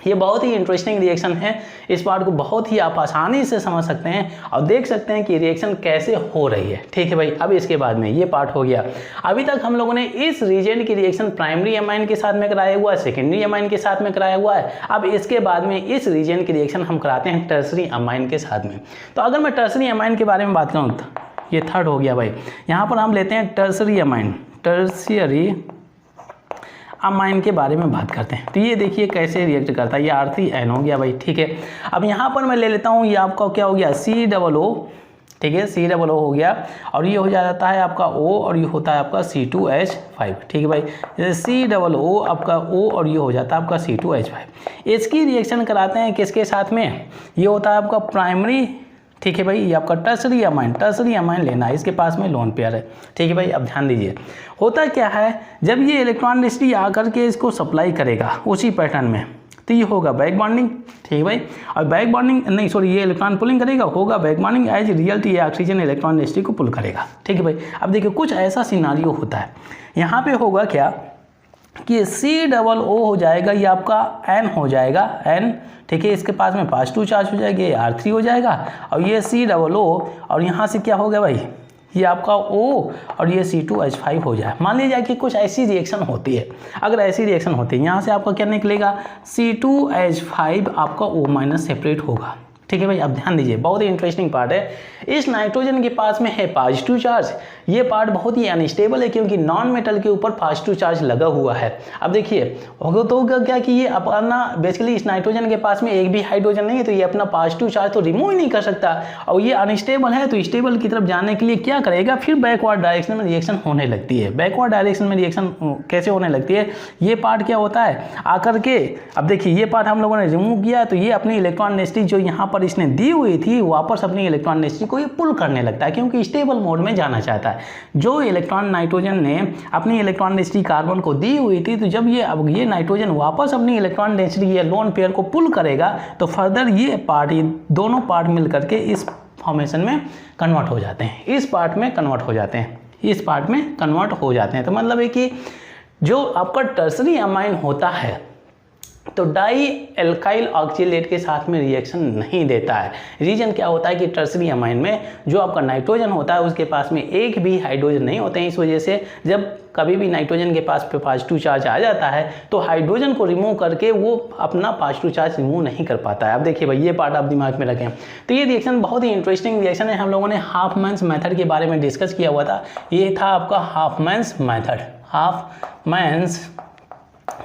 S1: ये बहुत ही इंटरेस्टिंग रिएक्शन है, इस पार्ट को बहुत ही आप आसानी से समझ सकते हैं और देख सकते हैं कि रिएक्शन कैसे हो रही है। ठीक है भाई, अब इसके बाद में ये पार्ट हो गया। अभी तक हम लोगों ने इस रीजेंट की रिएक्शन प्राइमरी अमाइन के साथ में कराया हुआ है, सेकेंडरी अमाइन के साथ में कराया हुआ है। अब इसके बाद में इस रीजेंट की रिएक्शन हम कराते हैं टर्सरी अमाइन के साथ में। तो अगर मैं टर्सरी अमाइन के बारे में बात करूँ तो ये थर्ड हो गया भाई। यहाँ पर हम लेते हैं टर्सरी अमाइन, टर्शियरी अमाइन के बारे में बात करते हैं। तो ये देखिए कैसे रिएक्ट करता है, ये R3N हो गया भाई। ठीक है, अब यहाँ पर मैं ले लेता हूँ, ये आपका क्या हो गया COO, ठीक है COO हो गया और ये हो जाता है आपका O और ये होता है आपका C2H5। ठीक है भाई, जैसे COO आपका O और ये हो जाता है आपका C2H5। इसकी रिएक्शन कराते हैं किसके साथ में, ये होता है आपका प्राइमरी, ठीक है भाई, ये आपका टर्सरी अमाइन लेना है, इसके पास में लोन पेयर है। ठीक है भाई, अब ध्यान दीजिए होता क्या है, जब ये इलेक्ट्रॉन डेंसिटी आकर के इसको सप्लाई करेगा उसी पैटर्न में तो ये होगा बैक बॉन्डिंग। ठीक है भाई, और बैक बॉन्डिंग नहीं सॉरी ये इलेक्ट्रॉन पुलिंग करेगा, होगा बैक बॉन्डिंग एज रिजल्ट ये ऑक्सीजन इलेक्ट्रॉन डेंसिटी को पुल करेगा। ठीक है भाई, अब देखिए कुछ ऐसा सिनारियो होता है, यहाँ पे होगा क्या कि COO हो जाएगा, ये आपका N हो जाएगा N। ठीक है, इसके पास में पॉजिटिव चार्ज हो जाएगा, ये R3 हो जाएगा और ये COO और यहाँ से क्या हो गया भाई, ये आपका O और ये C2H5 हो जाए। मान लीजिए कि कुछ ऐसी रिएक्शन होती है, अगर ऐसी रिएक्शन होती है यहाँ से आपका क्या निकलेगा, C2H5 आपका O- सेपरेट होगा। ठीक है भाई, अब ध्यान दीजिए बहुत ही इंटरेस्टिंग पार्ट है। इस नाइट्रोजन के पास में है पॉजिटिव चार्ज, ये पार्ट बहुत ही अनस्टेबल है क्योंकि नॉन मेटल के ऊपर पॉजिटिव चार्ज लगा हुआ है। अब देखिए होगा क्या कि ये अपना बेसिकली इस नाइट्रोजन के पास में एक भी हाइड्रोजन नहीं है तो ये अपना पॉजिटिव चार्ज तो रिमूव ही नहीं कर सकता और ये अनस्टेबल है, तो स्टेबल की तरफ जाने के लिए क्या करेगा, फिर बैकवर्ड डायरेक्शन में रिएक्शन होने लगती है। बैकवर्ड डायरेक्शन में रिएक्शन कैसे होने लगती है, ये पार्ट क्या होता है आकर के, अब देखिए ये पार्ट हम लोगों ने रिमूव किया तो ये अपनी इलेक्ट्रॉन डेंसिटी जो यहाँ पर इसने दी हुई थी वापस अपनी इलेक्ट्रॉन डेंसिटी को ये पुल करने लगता है क्योंकि स्टेबल मोड में जाना चाहता है। जो इलेक्ट्रॉन नाइट्रोजन ने अपनी इलेक्ट्रॉन डेंसिटी कार्बन को दी हुई थी, तो जब ये अब ये नाइट्रोजन वापस अपनी इलेक्ट्रॉन डेंसिटी ये लोन पेयर को पुल करेगा तो फर्दर ये पार्ट, ये दोनों पार्ट मिल करके इस फॉर्मेशन में कन्वर्ट हो जाते हैं, इस पार्ट में कन्वर्ट हो जाते हैं, इस पार्ट में कन्वर्ट हो जाते हैं। तो मतलब है कि जो आपका टर्सरी अमाइन होता है तो डाई एल्काइल ऑक्सीलेट के साथ में रिएक्शन नहीं देता है। रीजन क्या होता है कि टर्सरी अमाइन में जो आपका नाइट्रोजन होता है उसके पास में एक भी हाइड्रोजन नहीं होते हैं। इस वजह से जब कभी भी नाइट्रोजन के पास पे पॉजिटिव चार्ज आ जाता है तो हाइड्रोजन को रिमूव करके वो अपना पॉजिटिव चार्ज रिमूव नहीं कर पाता है। अब देखिए भाई ये पार्ट आप दिमाग में रखें। तो ये रिएक्शन बहुत ही इंटरेस्टिंग रिएक्शन है। हम लोगों ने हाफमैन्स मेथड के बारे में डिस्कस किया हुआ था, ये था आपका हाफमैन्स मेथड, हाफमैन्स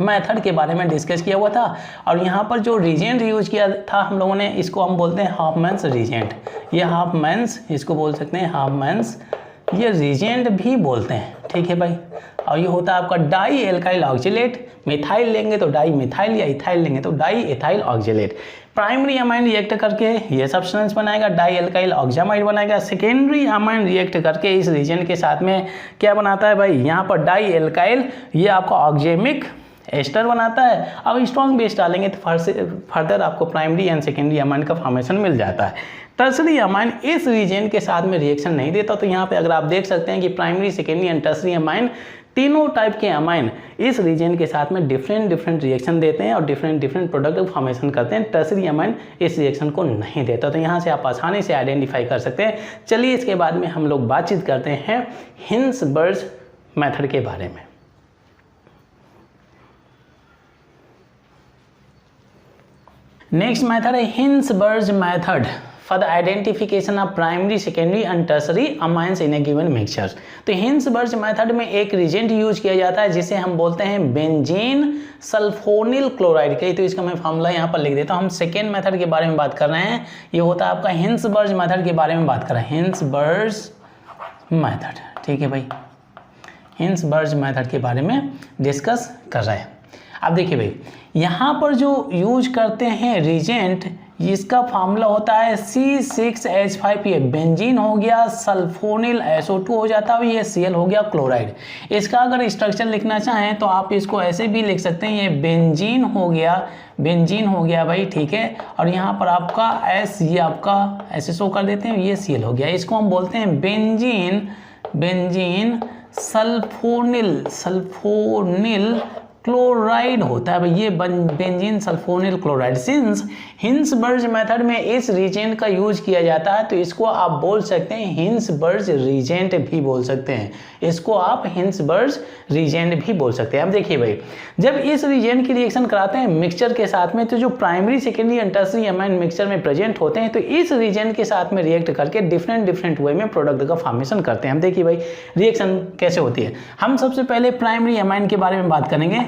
S1: मेथड के बारे में डिस्कस किया हुआ था। और यहाँ पर जो रीजेंट यूज किया था हम लोगों ने, इसको हम बोलते हैं हाफमैन्स रीजेंट। ये हाफमैन्स इसको बोल सकते हैं हाफमैन्स, ये रीजेंट भी बोलते हैं। ठीक है भाई, और ये होता है आपका डाई एल्काइल ऑक्सीलेट। मिथाइल लेंगे तो डाई मिथाइल या इथाइल लेंगे तो di ethyl oxalate. Primary amine react करके ये सब्सटेंस बनाएगा, डाई एल्काइल ऑक्सामाइड बनाएगा। सेकेंडरी अमाइन रिएक्ट करके इस रीजेंट के साथ में क्या बनाता है भाई, यहाँ पर डाई एल्काइल ये आपका ऑक्जेमिक एस्टर बनाता है। अब स्ट्रॉन्ग बेस डालेंगे तो फर्दर आपको प्राइमरी एंड सेकेंडरी अमाइन का फॉर्मेशन मिल जाता है। टर्सरी अमाइन इस रीजन के साथ में रिएक्शन नहीं देता। तो यहाँ पे अगर आप देख सकते हैं कि primary, secondary and tertiary amine तीनों टाइप के अमाइन इस रीजन के साथ में डिफरेंट रिएक्शन देते हैं और डिफरेंट प्रोडक्ट फॉर्मेशन करते हैं। टर्सरी अमाइन इस रिएक्शन को नहीं देता। तो यहाँ से आप आसानी से आइडेंटिफाई कर सकते हैं। चलिए इसके बाद में हम लोग बातचीत करते हैं हिंसबर्ग मेथड के बारे में। नेक्स्ट मेथड है Hinsberg method for the identification of primary, secondary and tertiary amines in A given mixture. तो हिंसबर्ग मेथड में एक रिजेंट यूज किया जाता है जिसे हम बोलते हैं बेंजीन सल्फोनिल क्लोराइड के। तो इसका मैं फॉर्मूला यहाँ पर लिख देता हूँ। हम सेकेंड मेथड के बारे में बात कर रहे हैं, ये होता है आपका हिंसबर्ग मेथड के बारे में बात कर रहे हैं, हिंसबर्ग मेथड। ठीक है भाई, हिंसबर्ग मेथड के बारे में डिस्कस कर रहे हैं। अब देखिए भाई, यहाँ पर जो यूज करते हैं रिजेंट, इसका फार्मूला होता है C6H5, बेंजीन हो गया, सल्फोनिल SO2 हो जाता है, ये Cl हो गया क्लोराइड। इसका अगर स्ट्रक्चर लिखना चाहें तो आप इसको ऐसे भी लिख सकते हैं, ये बेंजीन हो गया भाई, ठीक है। और यहाँ पर आपका S, ये आपका ऐसे शो कर देते हैं, ये Cl हो गया। इसको हम बोलते हैं बेंजीन सल्फोनिल क्लोराइड होता है भाई, ये benzene sulphonyl chloride. Since Hinsberg method में इस रिजेंट का यूज किया जाता है तो इसको आप बोल सकते हैं हिंसबर्ग रिजेंट भी बोल सकते हैं, इसको आप हिंसबर्ग रिजेंट भी बोल सकते हैं। अब देखिए भाई, जब इस रिजेंट की रिएक्शन कराते हैं मिक्सचर के साथ में, तो जो primary, secondary and tertiary amine mixture में प्रेजेंट होते हैं, तो इस रिजेंट के साथ में रिएक्ट करके डिफरेंट वे में प्रोडक्ट का फॉर्मेशन करते हैं। हम देखिए भाई रिएक्शन कैसे होती है। हम सबसे पहले प्राइमरी अमाइन के बारे में बात करेंगे,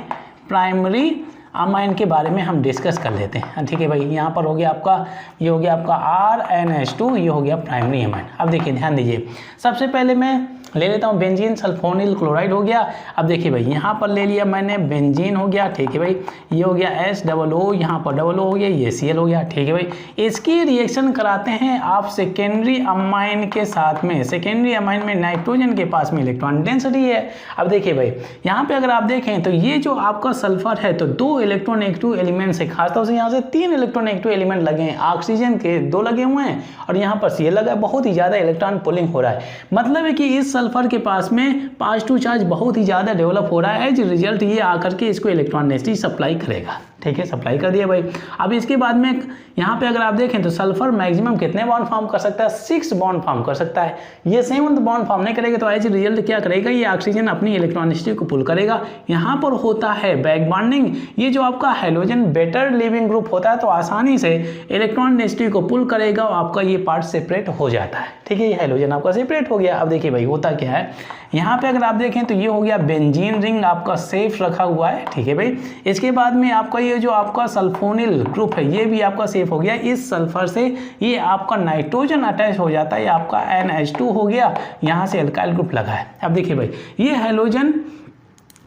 S1: प्राइमरी अमाइन के बारे में हम डिस्कस कर लेते हैं, ठीक है भाई। यहाँ पर हो गया आपका, ये हो गया आपका RNH2, ये हो गया प्राइमरी अमाइन। अब देखिए ध्यान दीजिए, सबसे पहले मैं ले लेता हूँ बेंजीन सल्फोनिल क्लोराइड हो गया। अब देखिए भाई, यहाँ पर ले लिया मैंने बेंजीन हो गया, ठीक है भाई, ये हो गया SOO, यहाँ पर डबल हो गया, ये Cl हो गया, ठीक है भाई। इसकी रिएक्शन कराते हैं आप सेकेंडरी अमाइन के साथ में। सेकेंडरी अमाइन में नाइट्रोजन के पास में इलेक्ट्रॉन डेंसिटी है। अब देखिए भाई, यहाँ पे अगर आप देखें तो ये जो आपका सल्फर है तो 2 इलेक्ट्रोनेगेटिव एलिमेंट्स है, खासतौर से यहाँ से 3 इलेक्ट्रोनेगेटिव एलिमेंट लगे हैं, ऑक्सीजन के 2 लगे हुए हैं और यहाँ पर Cl लगा है। बहुत ही ज़्यादा इलेक्ट्रॉन पुलिंग हो रहा है, मतलब है कि इस सल्फर के पास में पॉजिटिव चार्ज बहुत ही ज़्यादा डेवलप हो रहा है। एज रिजल्ट ये आकर के इसको इलेक्ट्रॉन डेंसिटी सप्लाई करेगा, ठीक है, सप्लाई कर दिया भाई। अब इसके बाद में यहाँ पे अगर आप देखें तो सल्फर मैक्सिमम कितने बॉन्ड फॉर्म कर सकता है, 6 बॉन्ड फॉर्म कर सकता है। ये 7th बॉन्ड फॉर्म नहीं करेगा तो एज रिजल्ट क्या करेगा, ये ऑक्सीजन अपनी इलेक्ट्रॉन डेंसिटी को पुल करेगा। यहाँ पर होता है बैक बॉन्डिंग, ये जो आपका हाइड्रोजन बेटर लिविंग ग्रुप होता है तो आसानी से इलेक्ट्रॉन डेंसिटी को पुल करेगा और आपका ये पार्ट सेपरेट हो जाता है, ठीक है, ये हाइड्रोजन आपका सेपरेट हो गया। अब देखिए भाई होता क्या है, यहाँ पे अगर आप देखें तो ये हो गया बेंजीन रिंग आपका सेफ रखा हुआ है, ठीक है भाई। इसके बाद में आपका ये जो आपका सल्फोनिल ग्रुप है ये भी आपका सेफ हो गया। इस सल्फर से ये आपका नाइट्रोजन अटैच हो जाता है, ये आपका NH2 हो गया, यहाँ से अल्काइल ग्रुप लगा है। अब देखिए भाई, ये हाइड्रोजन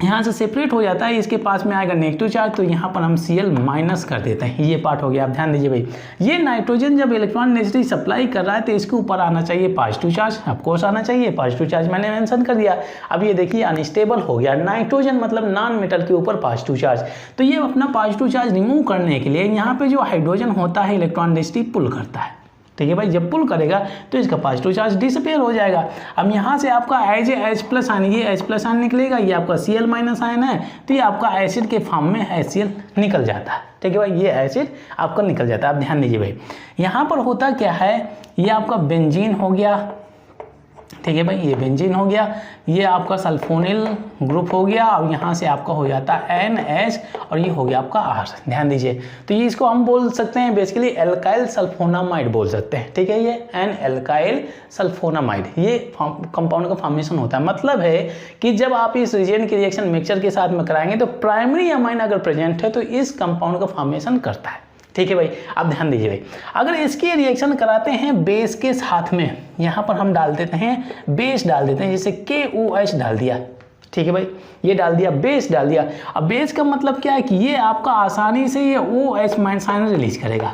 S1: यहाँ से सेपरेट हो जाता है, इसके पास में आएगा नेगेटिव चार्ज, तो यहाँ पर हम Cl माइनस कर देते हैं, ये पार्ट हो गया। आप ध्यान दीजिए भाई, ये नाइट्रोजन जब इलेक्ट्रॉन डेंसिटी सप्लाई कर रहा है तो इसके ऊपर आना चाहिए पॉजिटिव चार्ज, ऑफकोर्स आना चाहिए पॉजिटिव चार्ज, मैंने मेंशन कर दिया। अब ये देखिए अनस्टेबल हो गया, नाइट्रोजन मतलब नॉन मेटल के ऊपर पॉजिटिव चार्ज, तो ये अपना पॉजिटिव चार्ज रिमूव करने के लिए यहाँ पे जो हाइड्रोजन होता है इलेक्ट्रॉन डेंसिटी पुल करता है, ठीक है भाई। जब पुल करेगा तो इसका पॉजिटिव चार्ज डिसअपीयर हो जाएगा। अब यहाँ से आपका एज H+ आयन, ये H+ आयन निकलेगा, ये आपका Cl- आयन है, तो ये आपका एसिड के फॉर्म में HCl निकल जाता है, ठीक है भाई, ये एसिड आपका निकल जाता है। अब ध्यान दीजिए भाई, यहाँ पर होता क्या है, ये आपका बेंजीन हो गया, ठीक है भाई, ये बेंजीन हो गया, ये आपका सल्फोनिल ग्रुप हो गया और यहाँ से आपका हो जाता है NH और ये हो गया आपका R। ध्यान दीजिए, तो ये इसको हम बोल सकते हैं बेसिकली एल्काइल सल्फोनामाइड बोल सकते हैं, ठीक है, ये एन एल्काइल सल्फोनामाइड, ये कंपाउंड का फॉर्मेशन होता है। मतलब है कि जब आप इस रिएजेंट की रिएक्शन मिक्सचर के साथ में कराएंगे तो प्राइमरी अमाइन अगर प्रेजेंट है तो इस कंपाउंड का फॉर्मेशन करता है, ठीक है भाई। अब ध्यान दीजिए भाई, अगर इसकी रिएक्शन कराते हैं बेस के साथ में, यहाँ पर हम डाल देते हैं बेस, डाल देते हैं, जैसे KOH डाल दिया, ठीक है भाई, ये डाल दिया, बेस डाल दिया। अब बेस का मतलब क्या है कि ये आपका आसानी से ये OH माइनस आयन रिलीज करेगा,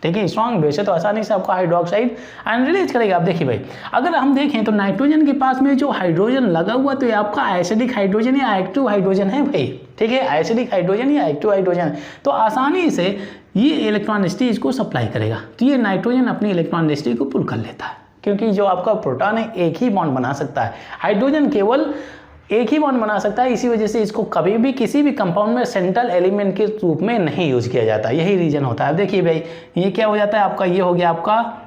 S1: ठीक है, स्ट्रॉन्ग बेस है तो आसानी से आपका हाइड्रोक्साइड आयन रिलीज करेगा। आप देखिए भाई, अगर हम देखें तो नाइट्रोजन के पास में जो हाइड्रोजन लगा हुआ तो ये आपका एसिडिक हाइड्रोजन या एक्टिव हाइड्रोजन है भाई, ठीक है, एसिडिक हाइड्रोजन या एक्टिव हाइड्रोजन, तो आसानी से ये इलेक्ट्रॉन डेंसिटी इसको सप्लाई करेगा। तो ये नाइट्रोजन अपनी इलेक्ट्रॉन डेंसिटी को पुल कर लेता है, क्योंकि जो आपका प्रोटॉन है एक ही बॉन्ड बना सकता है, हाइड्रोजन केवल एक ही बॉन्ड बना सकता है, इसी वजह से इसको कभी भी किसी भी कंपाउंड में सेंट्रल एलिमेंट के रूप में नहीं यूज किया जाता, यही रीजन होता है। अब देखिए भाई, ये क्या हो जाता है आपका, ये हो गया आपका,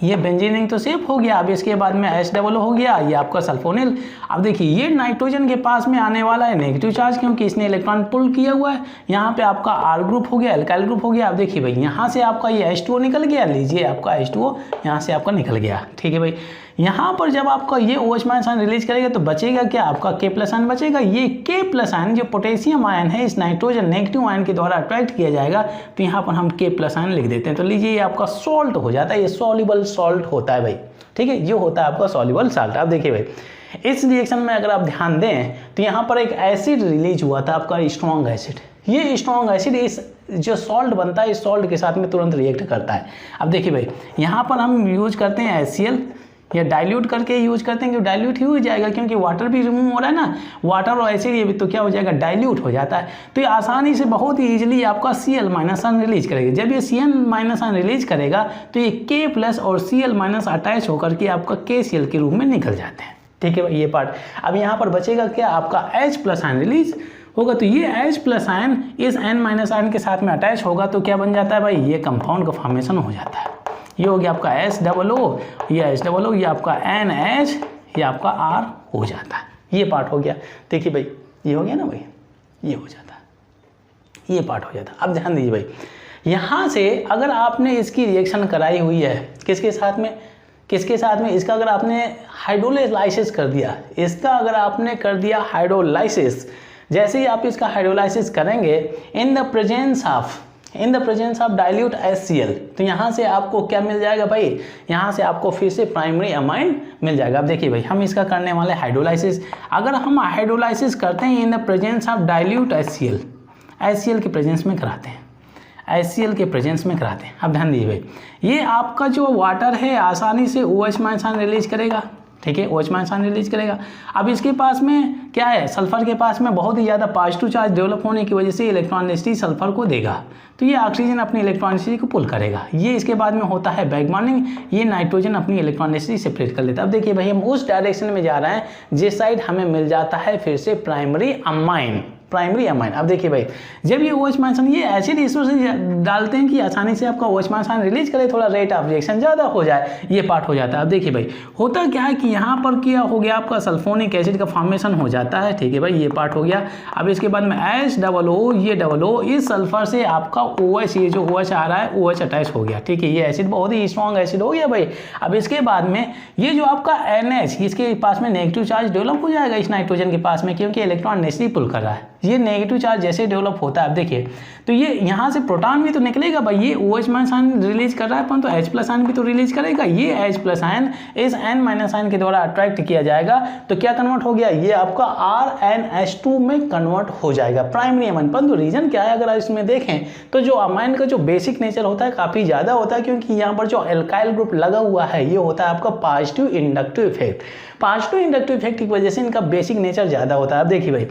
S1: ये बेंजीन रिंग तो सेफ हो गया। अब इसके बाद में H हो गया, ये आपका सल्फोनिल। अब देखिए ये नाइट्रोजन के पास में आने वाला है नेगेटिव चार्ज, क्योंकि इसने इलेक्ट्रॉन पुल किया हुआ है। यहाँ पे आपका R ग्रुप हो गया, अल्काइल ग्रुप हो गया। अब देखिए भाई, यहाँ से आपका ये H2O निकल गया, लीजिए आपका H2O यहाँ से आपका निकल गया, ठीक है भाई। यहाँ पर जब आपका ये OH माइनस आयन रिलीज करेगा तो बचेगा क्या, आपका K+ आयन बचेगा। ये K+ आयन जो पोटेशियम आयन है इस नाइट्रोजन नेगेटिव आयन के द्वारा अट्रैक्ट किया जाएगा, तो यहाँ पर हम K+ आयन लिख देते हैं। तो लीजिए ये आपका सॉल्ट हो जाता है, ये सॉल्युबल सॉल्ट होता है भाई, ठीक है, ये होता है आपका सॉल्युबल साल्ट। आप देखिए भाई, इस रिएक्शन में अगर आप ध्यान दें तो यहाँ पर एक एसिड रिलीज हुआ था आपका, स्ट्रॉन्ग एसिड। ये स्ट्रॉन्ग एसिड इस जो सॉल्ट बनता है इस सॉल्ट के साथ में तुरंत रिएक्ट करता है। अब देखिए भाई, यहाँ पर हम यूज करते हैं HCl या डाइल्यूट करके यूज करते हैं, क्योंकि डाइल्यूट ही हो जाएगा क्योंकि वाटर भी रिमूव हो रहा है ना, वाटर और एसिड ये भी तो क्या हो जाएगा, डाइल्यूट हो जाता है। तो ये आसानी से बहुत ही ईजिली आपका Cl- रिलीज करेगा। जब ये Cl- रिलीज करेगा तो ये K+ और Cl- अटैच होकर के आपका KCl के रूप में निकल जाते हैं। ठीक है भाई, ये पार्ट। अब यहाँ पर बचेगा क्या, आपका H+ आयन रिलीज होगा। तो ये H+ आयन इस N- आयन के साथ में अटैच होगा तो क्या बन जाता है भाई, ये कंपाउंड का फॉर्मेशन हो जाता है। ये हो गया आपका SOO, ये HOO, ये आपका NH, ये आपका R हो जाता है। ये पार्ट हो गया। देखिए भाई, ये हो गया ना भाई, ये हो जाता है, ये पार्ट हो जाता है। अब ध्यान दीजिए भाई, यहाँ से अगर आपने इसकी रिएक्शन कराई हुई है किसके साथ में, किसके साथ में, इसका अगर आपने हाइड्रोलाइसिस कर दिया, इसका अगर आपने कर दिया हाइड्रोलाइसिस, जैसे ही आप इसका हाइड्रोलाइसिस करेंगे in the presence of dilute HCl, तो यहाँ से आपको क्या मिल जाएगा भाई, यहाँ से आपको फिर से प्राइमरी अमाइन मिल जाएगा। अब देखिए भाई, हम इसका करने वाले हाइड्रोलाइसिस। अगर हम हाइड्रोलाइसिस करते हैं in the presence of dilute HCl के प्रेजेंस में कराते हैं, HCl के प्रेजेंस में कराते हैं। अब ध्यान दीजिए भाई, ये आपका जो वाटर है आसानी से OH- रिलीज करेगा। ठीक है, OH- रिलीज करेगा। अब इसके पास में क्या है, सल्फर के पास में बहुत ही ज़्यादा पॉजिटिव चार्ज डेवलप होने की वजह से इलेक्ट्रॉन डेंसिटी सल्फर को देगा, तो ये ऑक्सीजन अपनी इलेक्ट्रॉन डेंसिटी को पुल करेगा। ये इसके बाद में होता है बैक बॉन्डिंग, ये नाइट्रोजन अपनी इलेक्ट्रॉन डेंसिटी सेपरेट कर लेता है। अब देखिए भाई, हम उस डायरेक्शन में जा रहे हैं जिस साइड हमें मिल जाता है फिर से प्राइमरी अमाइन। अब देखिए भाई, जब ये OH- ये एसिड इस से डालते हैं कि आसानी से आपका OH- रिलीज करे, थोड़ा रेट ऑफ रिएक्शन ज़्यादा हो जाए, ये पार्ट हो जाता है। अब देखिए भाई, होता क्या है कि यहाँ पर क्या हो गया, आपका सल्फोनिक एसिड का फॉर्मेशन हो जाता है। ठीक है भाई, ये पार्ट हो गया। अब इसके बाद में HOO, ये OO, इस सल्फर से आपका OH, ये जो OH आ रहा है OH अटैच हो गया। ठीक है, ये एसिड बहुत ही स्ट्रॉन्ग एसिड हो गया भाई। अब इसके बाद में ये जो आपका NH, इसके पास में नेगेटिव चार्ज डेवलप हो जाएगा इस नाइट्रोजन के पास में, क्योंकि इलेक्ट्रॉन नेगेटिव पुल कर रहा है। ये नेगेटिव चार्ज जैसे डेवलप होता है, अब देखिए, तो ये यहाँ से प्रोटॉन भी तो निकलेगा भाई, ये OH- आयन रिलीज कर रहा है, परंतु H+ आयन भी तो रिलीज करेगा। ये H+ आयन इस N- आयन के द्वारा अट्रैक्ट किया जाएगा, तो क्या कन्वर्ट हो गया, ये आपका RNH2 में कन्वर्ट हो जाएगा, प्राइमरी अमाइन। परंतु रीजन क्या है, अगर इसमें देखें तो जो अमाइन का जो बेसिक नेचर होता है काफ़ी ज़्यादा होता है, क्योंकि यहाँ पर जो एल्काइल ग्रुप लगा हुआ है ये होता है आपका positive inductive effect. Positive inductive effect की वजह से इनका बेसिक नेचर ज़्यादा होता है। अब देखिए भाई,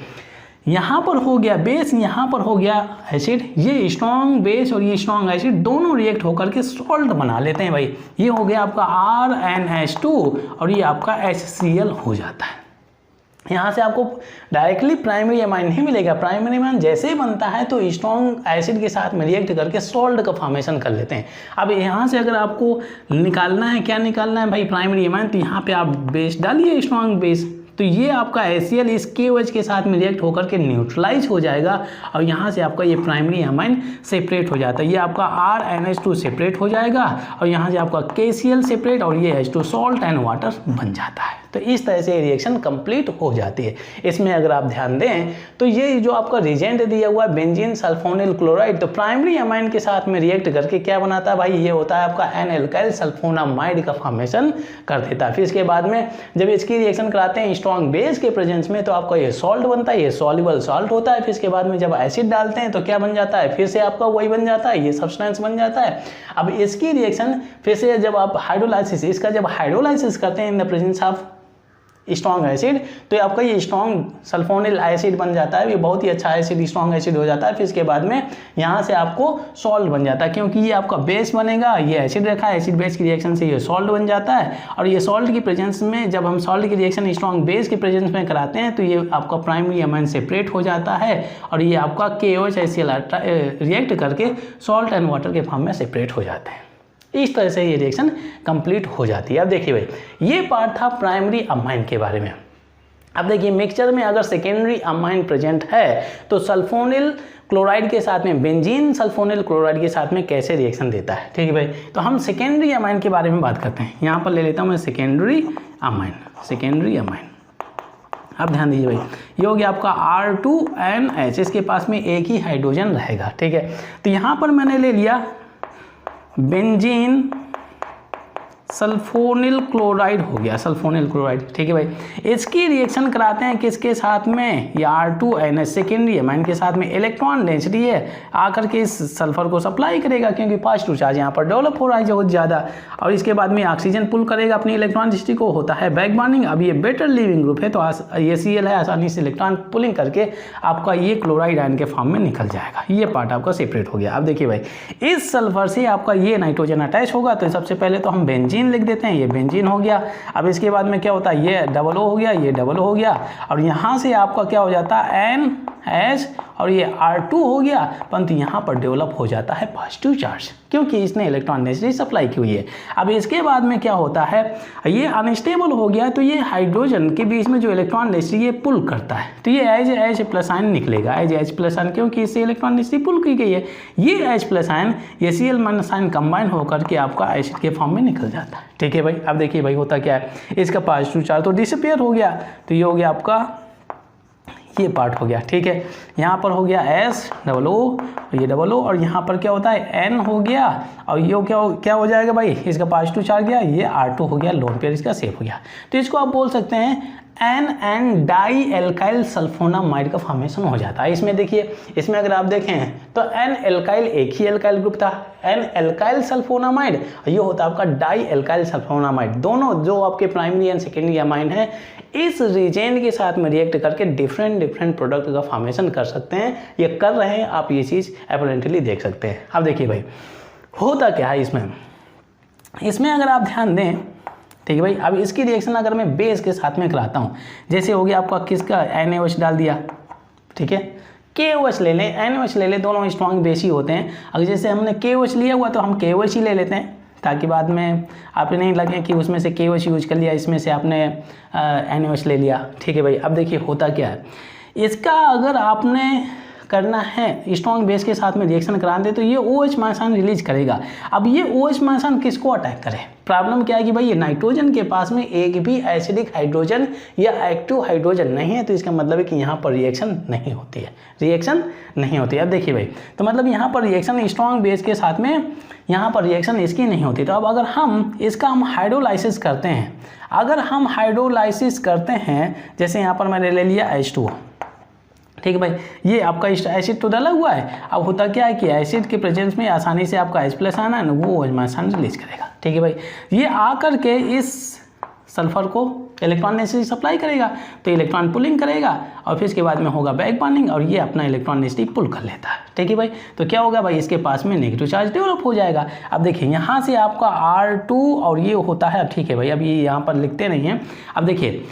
S1: यहाँ पर हो गया बेस, यहाँ पर हो गया एसिड, ये स्ट्रॉन्ग बेस और ये स्ट्रॉन्ग एसिड दोनों रिएक्ट होकर के सॉल्ट बना लेते हैं भाई। ये हो गया आपका RNH2 और ये आपका HCl हो जाता है। यहाँ से आपको डायरेक्टली प्राइमरी अमाइन नहीं मिलेगा, प्राइमरी अमाइन जैसे ही बनता है तो स्ट्रॉन्ग एसिड के साथ में रिएक्ट करके सॉल्ट का फॉर्मेशन कर लेते हैं। अब यहाँ से अगर आपको निकालना है, क्या निकालना है भाई, प्राइमरी अमाइन, तो यहाँ पे आप बेस डालिए, स्ट्रॉन्ग बेस, तो ये आपका HCl इस KOH के साथ में रिएक्ट होकर के न्यूट्रलाइज हो जाएगा और यहाँ से आपका ये प्राइमरी अमाइन सेपरेट हो जाता है। ये आपका RNH2 सेपरेट हो जाएगा और यहाँ से आपका KCl सेपरेट और ये H2 सॉल्ट एंड वाटर बन जाता है। तो इस तरह से रिएक्शन कंप्लीट हो जाती है। इसमें अगर आप ध्यान दें तो ये जो आपका रिजेंट दिया हुआ है बेंजीन सल्फोनिल क्लोराइड, तो प्राइमरी अमाइन के साथ में रिएक्ट करके क्या बनाता है भाई, ये होता है आपका N-एल्काइल सल्फोनामाइड का फॉर्मेशन कर देता है। फिर इसके बाद में जब इसकी रिएक्शन कराते हैं स्ट्रॉन्ग बेस के प्रेजेंस में तो आपका ये सॉल्ट बनता है, ये सॉल्युबल सॉल्ट होता है। फिर इसके बाद में जब एसिड डालते हैं तो क्या बन जाता है, फिर से आपका वही बन जाता है, ये सब्सटेंस बन जाता है। अब इसकी रिएक्शन फिर से जब आप हाइड्रोलाइसिस, इसका जब हाइड्रोलाइसिस करते हैं in the presence of strong acid, तो आपका ये स्ट्रॉन्ग सल्फोनिल एसिड बन जाता है, ये बहुत ही अच्छा एसिड, स्ट्रॉन्ग एसिड हो जाता है। फिर इसके बाद में यहाँ से आपको सॉल्ट बन जाता है, क्योंकि ये आपका बेस बनेगा, ये एसिड रखा है, एसिड बेस की रिएक्शन से ये सॉल्ट बन जाता है। और ये सॉल्ट की प्रेजेंस में जब हम सॉल्ट की रिएक्शन स्ट्रॉन्ग बेस के प्रेजेंस में कराते हैं तो ये आपका प्राइमरी अमाइन सेपरेट हो जाता है और ये आपका KOH HCl रिएक्ट करके सॉल्ट एंड वाटर के फॉर्म में सेपरेट हो जाते हैं। इस तरह से ये रिएक्शन कंप्लीट हो जाती है। अब देखिए भाई, ये पार्ट था प्राइमरी अमाइन के बारे में। अब देखिए, मिक्सचर में अगर सेकेंडरी अमाइन प्रेजेंट है तो सल्फोनिल क्लोराइड के साथ में बेंजीन सल्फोनिल क्लोराइड के साथ में कैसे रिएक्शन देता है। ठीक है भाई, तो हम सेकेंडरी अमाइन के बारे में बात करते हैं। यहाँ पर ले लेता हूँ मैं सेकेंडरी अमाइन। अब ध्यान दीजिए भाई, ये हो गया आपका R2NH, इसके पास में एक ही हाइड्रोजन रहेगा। ठीक है, तो यहाँ पर मैंने ले लिया बेंजीन सल्फोनिल क्लोराइड हो गया, सल्फोनिल क्लोराइड। ठीक है भाई, इसकी रिएक्शन कराते हैं किसके साथ में, ये R2NH सेकेंडरी अमाइन के साथ में। इलेक्ट्रॉन डेंसिटी है आकर के इस सल्फर को सप्लाई करेगा, क्योंकि पॉजिटिव चार्ज यहाँ पर डेवलप हो रहा है बहुत ज़्यादा, और इसके बाद में ऑक्सीजन पुल करेगा अपनी इलेक्ट्रॉन डेंसिटी को, होता है बैक बॉन्डिंग। अब ये बेटर लिविंग ग्रुप है तो ये Cl है, आसानी से इलेक्ट्रॉन पुलिंग करके आपका ये क्लोराइड आयन के फॉर्म में निकल जाएगा। ये पार्ट आपका सेपरेट हो गया। अब देखिए भाई, इस सल्फर से आपका ये नाइट्रोजन अटैच होगा, तो सबसे पहले तो हम बेंजीन लिख देते हैं, ये बेंजीन हो गया। अब इसके बाद में क्या होता है, ये डबल ओ हो गया, ये डबल ओ हो गया, और यहाँ से आपका क्या हो जाता है NH, और ये R2 हो गया, परंतु यहाँ पर डेवलप हो जाता है पॉजिटिव चार्ज, क्योंकि इसने इलेक्ट्रॉन डेंसिटी सप्लाई की हुई है। अब इसके बाद में क्या होता है, ये अनस्टेबल हो गया, तो ये हाइड्रोजन के बीच में जो इलेक्ट्रॉन डेंसिटी ये पुल करता है, तो ये H प्लस आयन निकलेगा, H प्लस आयन, क्योंकि इससे इलेक्ट्रॉन डेंसिटी पुल की गई है। ये H प्लस आयन, ये Cl माइनस आयन कंबाइन होकर के आपका एसिड के फॉर्म में निकल जाता है। ठीक है भाई, अब देखिए भाई होता क्या है, इसका पॉजिटिव चार्ज तो डिसअपीयर हो गया, तो ये हो गया आपका ये पार्ट हो गया। ठीक है, यहाँ पर हो गया S डबल O, ये डबल O, और यहाँ पर क्या होता है N हो गया, और ये क्या हो जाएगा भाई, इसका पॉजिटिव चार्ज गया, ये R2 हो गया, लोन पेयर इसका सेफ हो गया। तो इसको आप बोल सकते हैं N डाई एल्काइल सल्फोनामाइड का फॉर्मेशन हो जाता है। इसमें देखिए, इसमें अगर आप देखें तो N एल्काइल एक ही एल्काइल ग्रुप था, N एल्काइल सल्फोनामाइड, ये होता है आपका डाई एल्काइल सल्फोनामाइड। दोनों जो आपके प्राइमरी एंड सेकेंडरी अमाइन है, इस रीजेंट के साथ में रिएक्ट करके डिफरेंट प्रोडक्ट का फॉर्मेशन कर सकते हैं। ये कर रहे हैं, आप ये चीज़ अपरेंटली देख सकते हैं। अब देखिए भाई होता क्या है इसमें अगर आप ध्यान दें, ठीक है भाई, अब इसकी रिएक्शन अगर मैं बेस के साथ में कराता हूँ, जैसे हो गया आपका किसका NaOH डाल दिया, ठीक है, KOH ले लें, NaOH ले लें, दोनों स्ट्रॉन्ग बेस ही होते हैं। अगर जैसे हमने KOH लिया हुआ तो हम KOH ही ले लेते हैं, ताकि बाद में आप नहीं लगे कि उसमें से KOH यूज कर लिया, इसमें से आपने NaOH ले लिया। ठीक है भाई, अब देखिए होता क्या है, इसका अगर आपने करना है स्ट्रॉन्ग बेस के साथ में रिएक्शन करा दे तो ये OH माइनस रिलीज करेगा। अब ये OH माइनस किसको अटैक करे, प्रॉब्लम क्या है कि भाई ये नाइट्रोजन के पास में एक भी एसिडिक हाइड्रोजन या एक्टिव हाइड्रोजन नहीं है, तो इसका मतलब है कि यहाँ पर रिएक्शन नहीं होती है, अब देखिए भाई, तो मतलब यहाँ पर रिएक्शन स्ट्रॉन्ग बेस के साथ में यहाँ पर रिएक्शन इसकी नहीं होती। तो अब अगर हम हाइड्रोलाइसिस करते हैं, जैसे यहाँ पर मैंने ले लिया H2O, ठीक है भाई, ये आपका एसिड तो डाला हुआ है। अब होता क्या है कि एसिड के प्रेजेंस में आसानी से आपका H प्लस आना है ना, वो OH माइनस रिलीज करेगा। ठीक है भाई, ये आकर के इस सल्फर को इलेक्ट्रॉन डेंसिटी सप्लाई करेगा, तो इलेक्ट्रॉन पुलिंग करेगा, और फिर इसके बाद में होगा बैक बॉन्डिंग, और ये अपना इलेक्ट्रॉन डेंसिटी पुल कर लेता है। ठीक है भाई, तो क्या होगा भाई, इसके पास में नेगेटिव चार्ज डेवलप हो जाएगा। अब देखिए यहाँ से आपका R2 और ये होता है, ठीक है भाई, अब ये यहाँ पर लिखते नहीं हैं। अब देखिए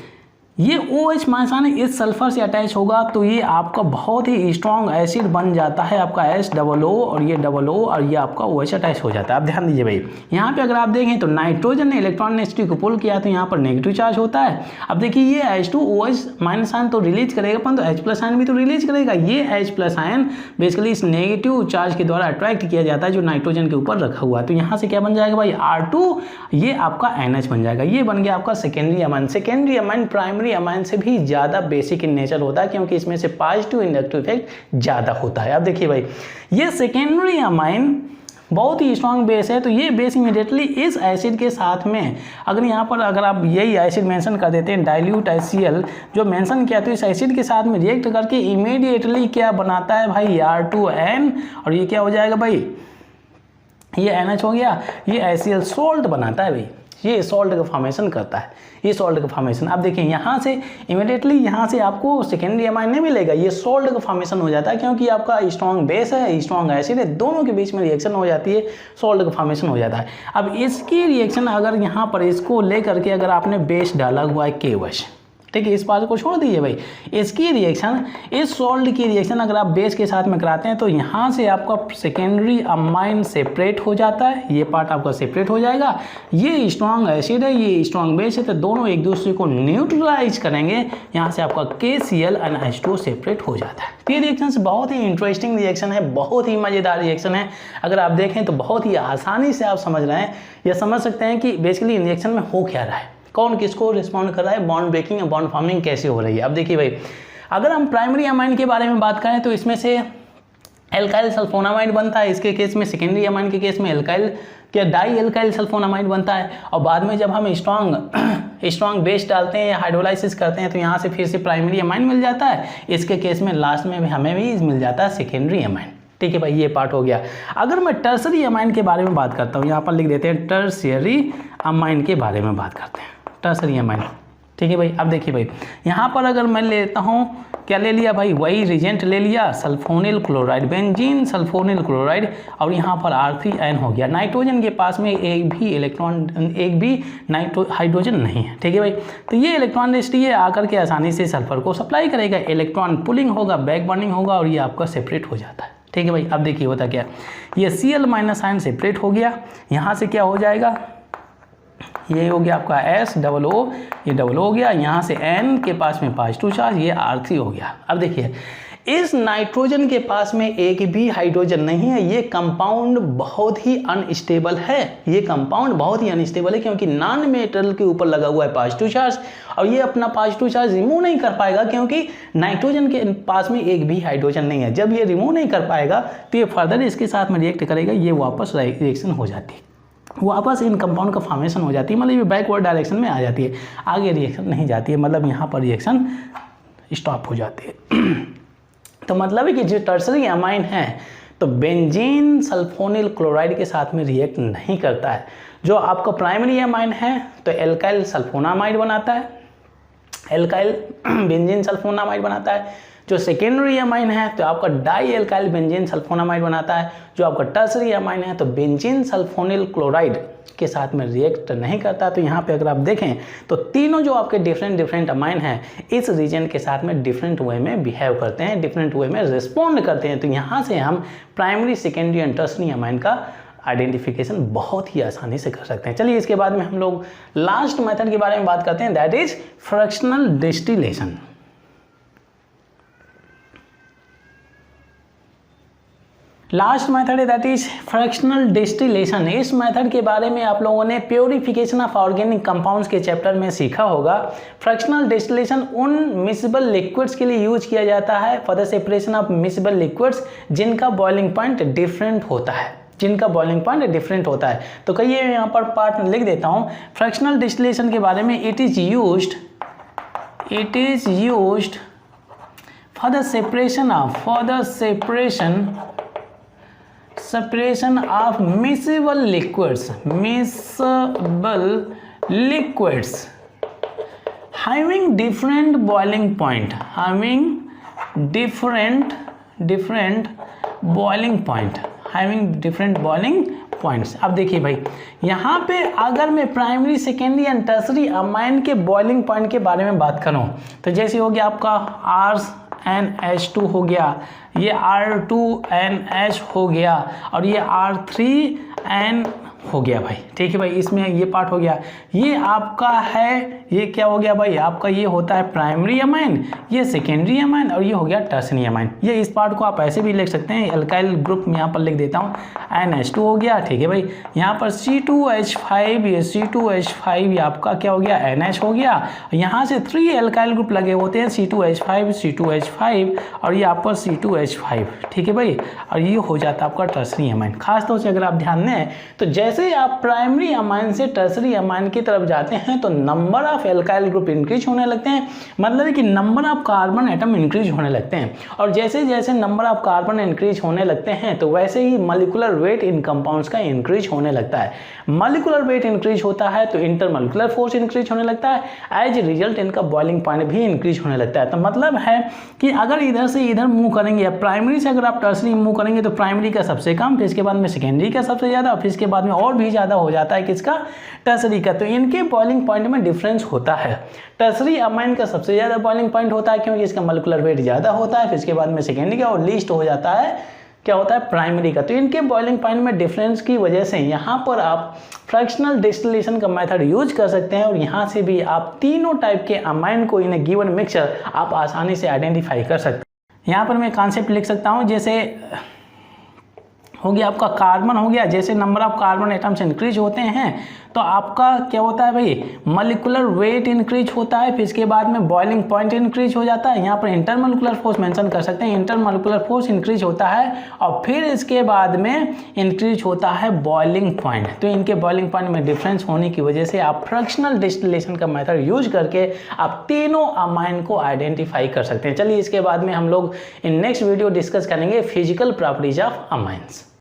S1: ये OH माइनस इस सल्फर से अटैच होगा, तो ये आपका बहुत ही स्ट्रॉन्ग एसिड बन जाता है, आपका H+O और ये डबल O, और ये आपका OH अटैच हो जाता है। अब ध्यान दीजिए भाई, यहाँ पे अगर आप देखें तो नाइट्रोजन ने इलेक्ट्रॉन डेंसिटी को पुल किया, तो यहाँ पर नेगेटिव चार्ज होता है। अब देखिए ये H2OH माइनस आयन तो रिलीज करेगा, परंतु H प्लस आयन भी तो रिलीज करेगा। ये H प्लस आयन बेसिकली इस नेगेटिव चार्ज के द्वारा अट्रैक्ट किया जाता है जो नाइट्रोजन के ऊपर रखा हुआ है। तो यहाँ से क्या बन जाएगा भाई, R2, ये आपका NH बन जाएगा, ये बन गया आपका secondary amine. Secondary amine primary amine से भी ज़्यादा बेसिक इन नेचर होता है, क्योंकि इसमें से पॉजिटिव इंडक्टिव इफेक्ट ज़्यादा होता है। अब देखिए भाई, ये सेकेंडरी अमाइन बहुत ही स्ट्रॉन्ग बेस है, तो ये बेस इमीडिएटली इस एसिड के साथ में, अगर यहाँ पर अगर आप यही एसिड मेंशन कर देते हैं डाइल्यूट HCl जो मेंशन किया, तो इस एसिड के साथ में रिएक्ट करके इमीडिएटली क्या बनाता है भाई, R2N, और ये क्या हो जाएगा भाई, ये NH हो गया, ये HCl सोल्ट बनाता है भाई, ये सॉल्ट का फॉर्मेशन करता है, ये सॉल्ट का फॉर्मेशन। अब देखिए यहाँ से इमीडिएटली यहाँ से आपको सेकेंडरी अमाइन नहीं मिलेगा, ये सॉल्ट का फॉर्मेशन हो जाता है, क्योंकि आपका स्ट्रॉन्ग बेस है, स्ट्रॉन्ग एसिड है, दोनों के बीच में रिएक्शन हो जाती है, सॉल्ट का फॉर्मेशन हो जाता है। अब इसकी रिएक्शन अगर यहाँ पर इसको ले करके अगर आपने बेस डाला हुआ है KOH, ठीक है, इस बात को छोड़ दीजिए भाई, इसकी रिएक्शन, इस सॉल्ट की रिएक्शन अगर आप बेस के साथ में कराते हैं, तो यहाँ से आपका सेकेंडरी अमाइन सेपरेट हो जाता है, ये पार्ट आपका सेपरेट हो जाएगा। ये स्ट्रॉन्ग एसिड है, ये स्ट्रॉन्ग बेस है, तो दोनों एक दूसरे को न्यूट्रलाइज करेंगे, यहाँ से आपका KCl और H2O सेपरेट हो जाता है। ये रिएक्शन से बहुत ही इंटरेस्टिंग रिएक्शन है, बहुत ही मज़ेदार रिएक्शन है। अगर आप देखें तो बहुत ही आसानी से आप समझ रहे हैं या समझ सकते हैं कि बेसिकली रिएक्शन में हो क्या रहा है, कौन किसको रिस्पॉन्ड कर रहा है, बॉन्ड ब्रेकिंग या बॉन्ड फॉर्मिंग कैसे हो रही है। अब देखिए भाई, अगर हम प्राइमरी अमाइन के बारे में बात करें तो इसमें से एल्काइल सल्फोनामाइड बनता है, इसके केस में सेकेंडरी अमाइन के केस में एल्काइल क्या डाई एल्काइल सल्फोनामाइड बनता है। और बाद में जब हम स्ट्रॉन्ग बेस डालते हैं या हाइड्रोलाइसिस करते हैं तो यहाँ से फिर से प्राइमरी अमाइन मिल जाता है, इसके केस में लास्ट में हमें भी मिल जाता है सेकेंडरी अमाइन। ठीक है भाई, ये पार्ट हो गया। अगर मैं टर्सरी अमाइन के बारे में बात करता हूँ, यहाँ पर लिख देते हैं टर्शियरी अमाइन के बारे में बात करते हैं, टर्सरी अमाइन। ठीक है भाई, अब देखिए भाई यहाँ पर अगर मैं लेता हूँ, क्या ले लिया भाई, वही रिजेंट ले लिया, sulphonyl chloride, benzene sulphonyl chloride, और यहाँ पर R3N हो गया। नाइट्रोजन के पास में एक भी हाइड्रोजन नहीं है। ठीक है भाई, तो ये इलेक्ट्रॉन डेंसिटी है, आकर के आसानी से सल्फर को सप्लाई करेगा, इलेक्ट्रॉन पुलिंग होगा, बैक बर्निंग होगा और ये आपका सेपरेट हो जाता है। ठीक है भाई, अब देखिए होता क्या, ये Cl माइनस आयन सेपरेट हो गया, यहाँ से क्या हो जाएगा, ये हो गया आपका SOO, ये डबल हो गया, यहाँ से N के पास में पॉजिटिव चार्ज, ये R3 हो गया। अब देखिए इस नाइट्रोजन के पास में एक भी हाइड्रोजन नहीं है, ये कंपाउंड बहुत ही अनस्टेबल है, ये कंपाउंड बहुत ही अनस्टेबल है क्योंकि नॉन मेटल के ऊपर लगा हुआ है पॉजिटिव चार्ज, और ये अपना पॉजिटिव चार्ज रिमूव नहीं कर पाएगा क्योंकि नाइट्रोजन के पास में एक भी हाइड्रोजन नहीं है। जब ये रिमूव नहीं कर पाएगा तो ये फर्दर इसके साथ में रिएक्ट करेगा, ये वापस रिएक्शन हो जाती है, वापस इन कंपाउंड का फॉर्मेशन हो जाती है, मतलब ये बैकवर्ड डायरेक्शन में आ जाती है, आगे रिएक्शन नहीं जाती है, मतलब यहाँ पर रिएक्शन स्टॉप हो जाती है। तो मतलब है कि जो टर्सरी अमाइन है तो बेंजीन सल्फोनिल क्लोराइड के साथ में रिएक्ट नहीं करता है। जो आपका प्राइमरी अमाइन है तो एल्काइल सल्फोनामाइड बनाता है, एल्काइल बेंजीन सल्फोनामाइड बनाता है। जो सेकेंडरी अमाइन है तो आपका डाई एल्काइल बेंजीन सल्फोनामाइड बनाता है। जो आपका टर्सरी अमाइन है तो बेंजीन सल्फोनिल क्लोराइड के साथ में रिएक्ट नहीं करता। तो यहाँ पे अगर आप देखें तो तीनों जो आपके डिफरेंट अमाइन हैं इस रीजन के साथ में डिफरेंट वे में बिहेव करते हैं, डिफरेंट वे में रिस्पॉन्ड करते हैं। तो यहाँ से हम primary, secondary and tertiary amine का आइडेंटिफिकेशन बहुत ही आसानी से कर सकते हैं। चलिए इसके बाद में हम लोग लास्ट मेथड के बारे में बात करते हैं, that is fractional distillation. Last method है दैट इज फ्रैक्शनल डिस्टिलेशन। इस मेथड के बारे में आप लोगों ने प्योरिफिकेशन ऑफ ऑर्गेनिक कंपाउंड्स के चैप्टर में सीखा होगा। फ्रैक्शनल डिस्टिलेशन उन मिसिबल लिक्विड्स के लिए यूज किया जाता है for the separation of miscible liquids जिनका बॉइलिंग पॉइंट डिफरेंट होता है, जिनका बॉइलिंग पॉइंट डिफरेंट होता है। तो कहिए यहाँ पर पार्ट लिख देता हूँ फ्रैक्शनल डिस्टिलेशन के बारे में, it is used for the separation of miscible liquids having different boiling point, अब देखिए भाई यहाँ पे अगर मैं primary, secondary and tertiary amine के बॉइलिंग पॉइंट के बारे में बात करूँ तो जैसे हो गया आपका RNH2 हो गया, ये R2NH हो गया और ये R3N हो गया भाई। ठीक है भाई, इसमें ये पार्ट हो गया। ये आपका है, ये क्या हो गया भाई, आपका ये होता है प्राइमरी अमाइन, ये सेकेंडरी अमाइन और ये हो गया टर्सरी अमाइन। ये इस पार्ट को आप ऐसे भी लिख सकते हैं, एल्काइल ग्रुप में यहाँ पर लिख देता हूँ NH2 हो गया। ठीक है भाई, यहाँ पर C2H5, ये C2H5 ये आपका क्या हो गया, NH हो गया। यहाँ से 3 एल्काइल ग्रुप लगे होते हैं, C2H5 और ये आप पर C2H5। ठीक है भाई, और ये हो जाता है आपका टर्सरी अमाइन। खासतौर से अगर आप ध्यान दें तो जैसे आप प्राइमरी अमाइन से टर्सरी अमाइन की तरफ जाते हैं तो number of alkyl group increase होने लगते हैं, मतलब है कि number of carbon atom increase होने लगते हैं। और जैसे जैसे नंबर ऑफ कार्बन इंक्रीज होने लगते हैं तो वैसे ही मॉलिक्यूलर वेट इन कंपाउंड्स का इंक्रीज होने लगता है। मॉलिक्यूलर वेट इंक्रीज होता है तो इंटरमॉलिक्यूलर फोर्स इंक्रीज होने लगता है, एज रिजल्ट इनका बॉइलिंग पॉइंट भी इंक्रीज होने लगता है। तो मतलब है कि अगर इधर से इधर मूव करेंगे या प्राइमरी से अगर आप टर्सरी मूव करेंगे तो प्राइमरी का सबसे कम, फिर इसके बाद में सेकेंडरी का सबसे ज़्यादा, फिर इसके बाद में और भी ज़्यादा हो जाता है किसका, टर्सरी का। तो इनके बॉइलिंग पॉइंट में डिफरेंस होता है। टर्सरी अमाइन का सबसे ज़्यादा बॉइलिंग पॉइंट होता है क्योंकि इसका मॉलिक्यूलर वेट ज़्यादा होता है, फिर इसके बाद में सेकेंडरी का, और लीस्ट हो जाता है क्या होता है, प्राइमरी का। तो इनके बॉइलिंग पॉइंट में डिफरेंस की वजह से यहाँ पर आप फ्रैक्शनल डिस्टिलेशन का मेथड यूज कर सकते हैं और यहाँ से भी आप तीनों टाइप के अमाइन को इन ए गिवन मिक्सचर आप आसानी से आइडेंटिफाई कर सकते हैं। यहाँ पर मैं कॉन्सेप्ट लिख सकता हूँ, जैसे हो गया आपका कार्बन हो गया, जैसे number of carbon atoms increase होते हैं तो आपका क्या होता है भाई, मॉलिक्यूलर वेट इंक्रीज होता है, फिर इसके बाद में बॉइलिंग पॉइंट इंक्रीज हो जाता है। यहाँ पर इंटरमोलिकुलर फोर्स मेंशन कर सकते हैं, इंटरमोलिकुलर फोर्स इंक्रीज होता है और फिर इसके बाद में इंक्रीज होता है बॉइलिंग पॉइंट। तो इनके बॉइलिंग पॉइंट में डिफरेंस होने की वजह से आप फ्रैक्शनल डिस्टिलेशन का मेथड यूज करके आप तीनों अमाइन को आइडेंटिफाई कर सकते हैं। चलिए इसके बाद में हम लोग इन नेक्स्ट वीडियो डिस्कस करेंगे फिजिकल प्रॉपर्टीज ऑफ अमाइंस।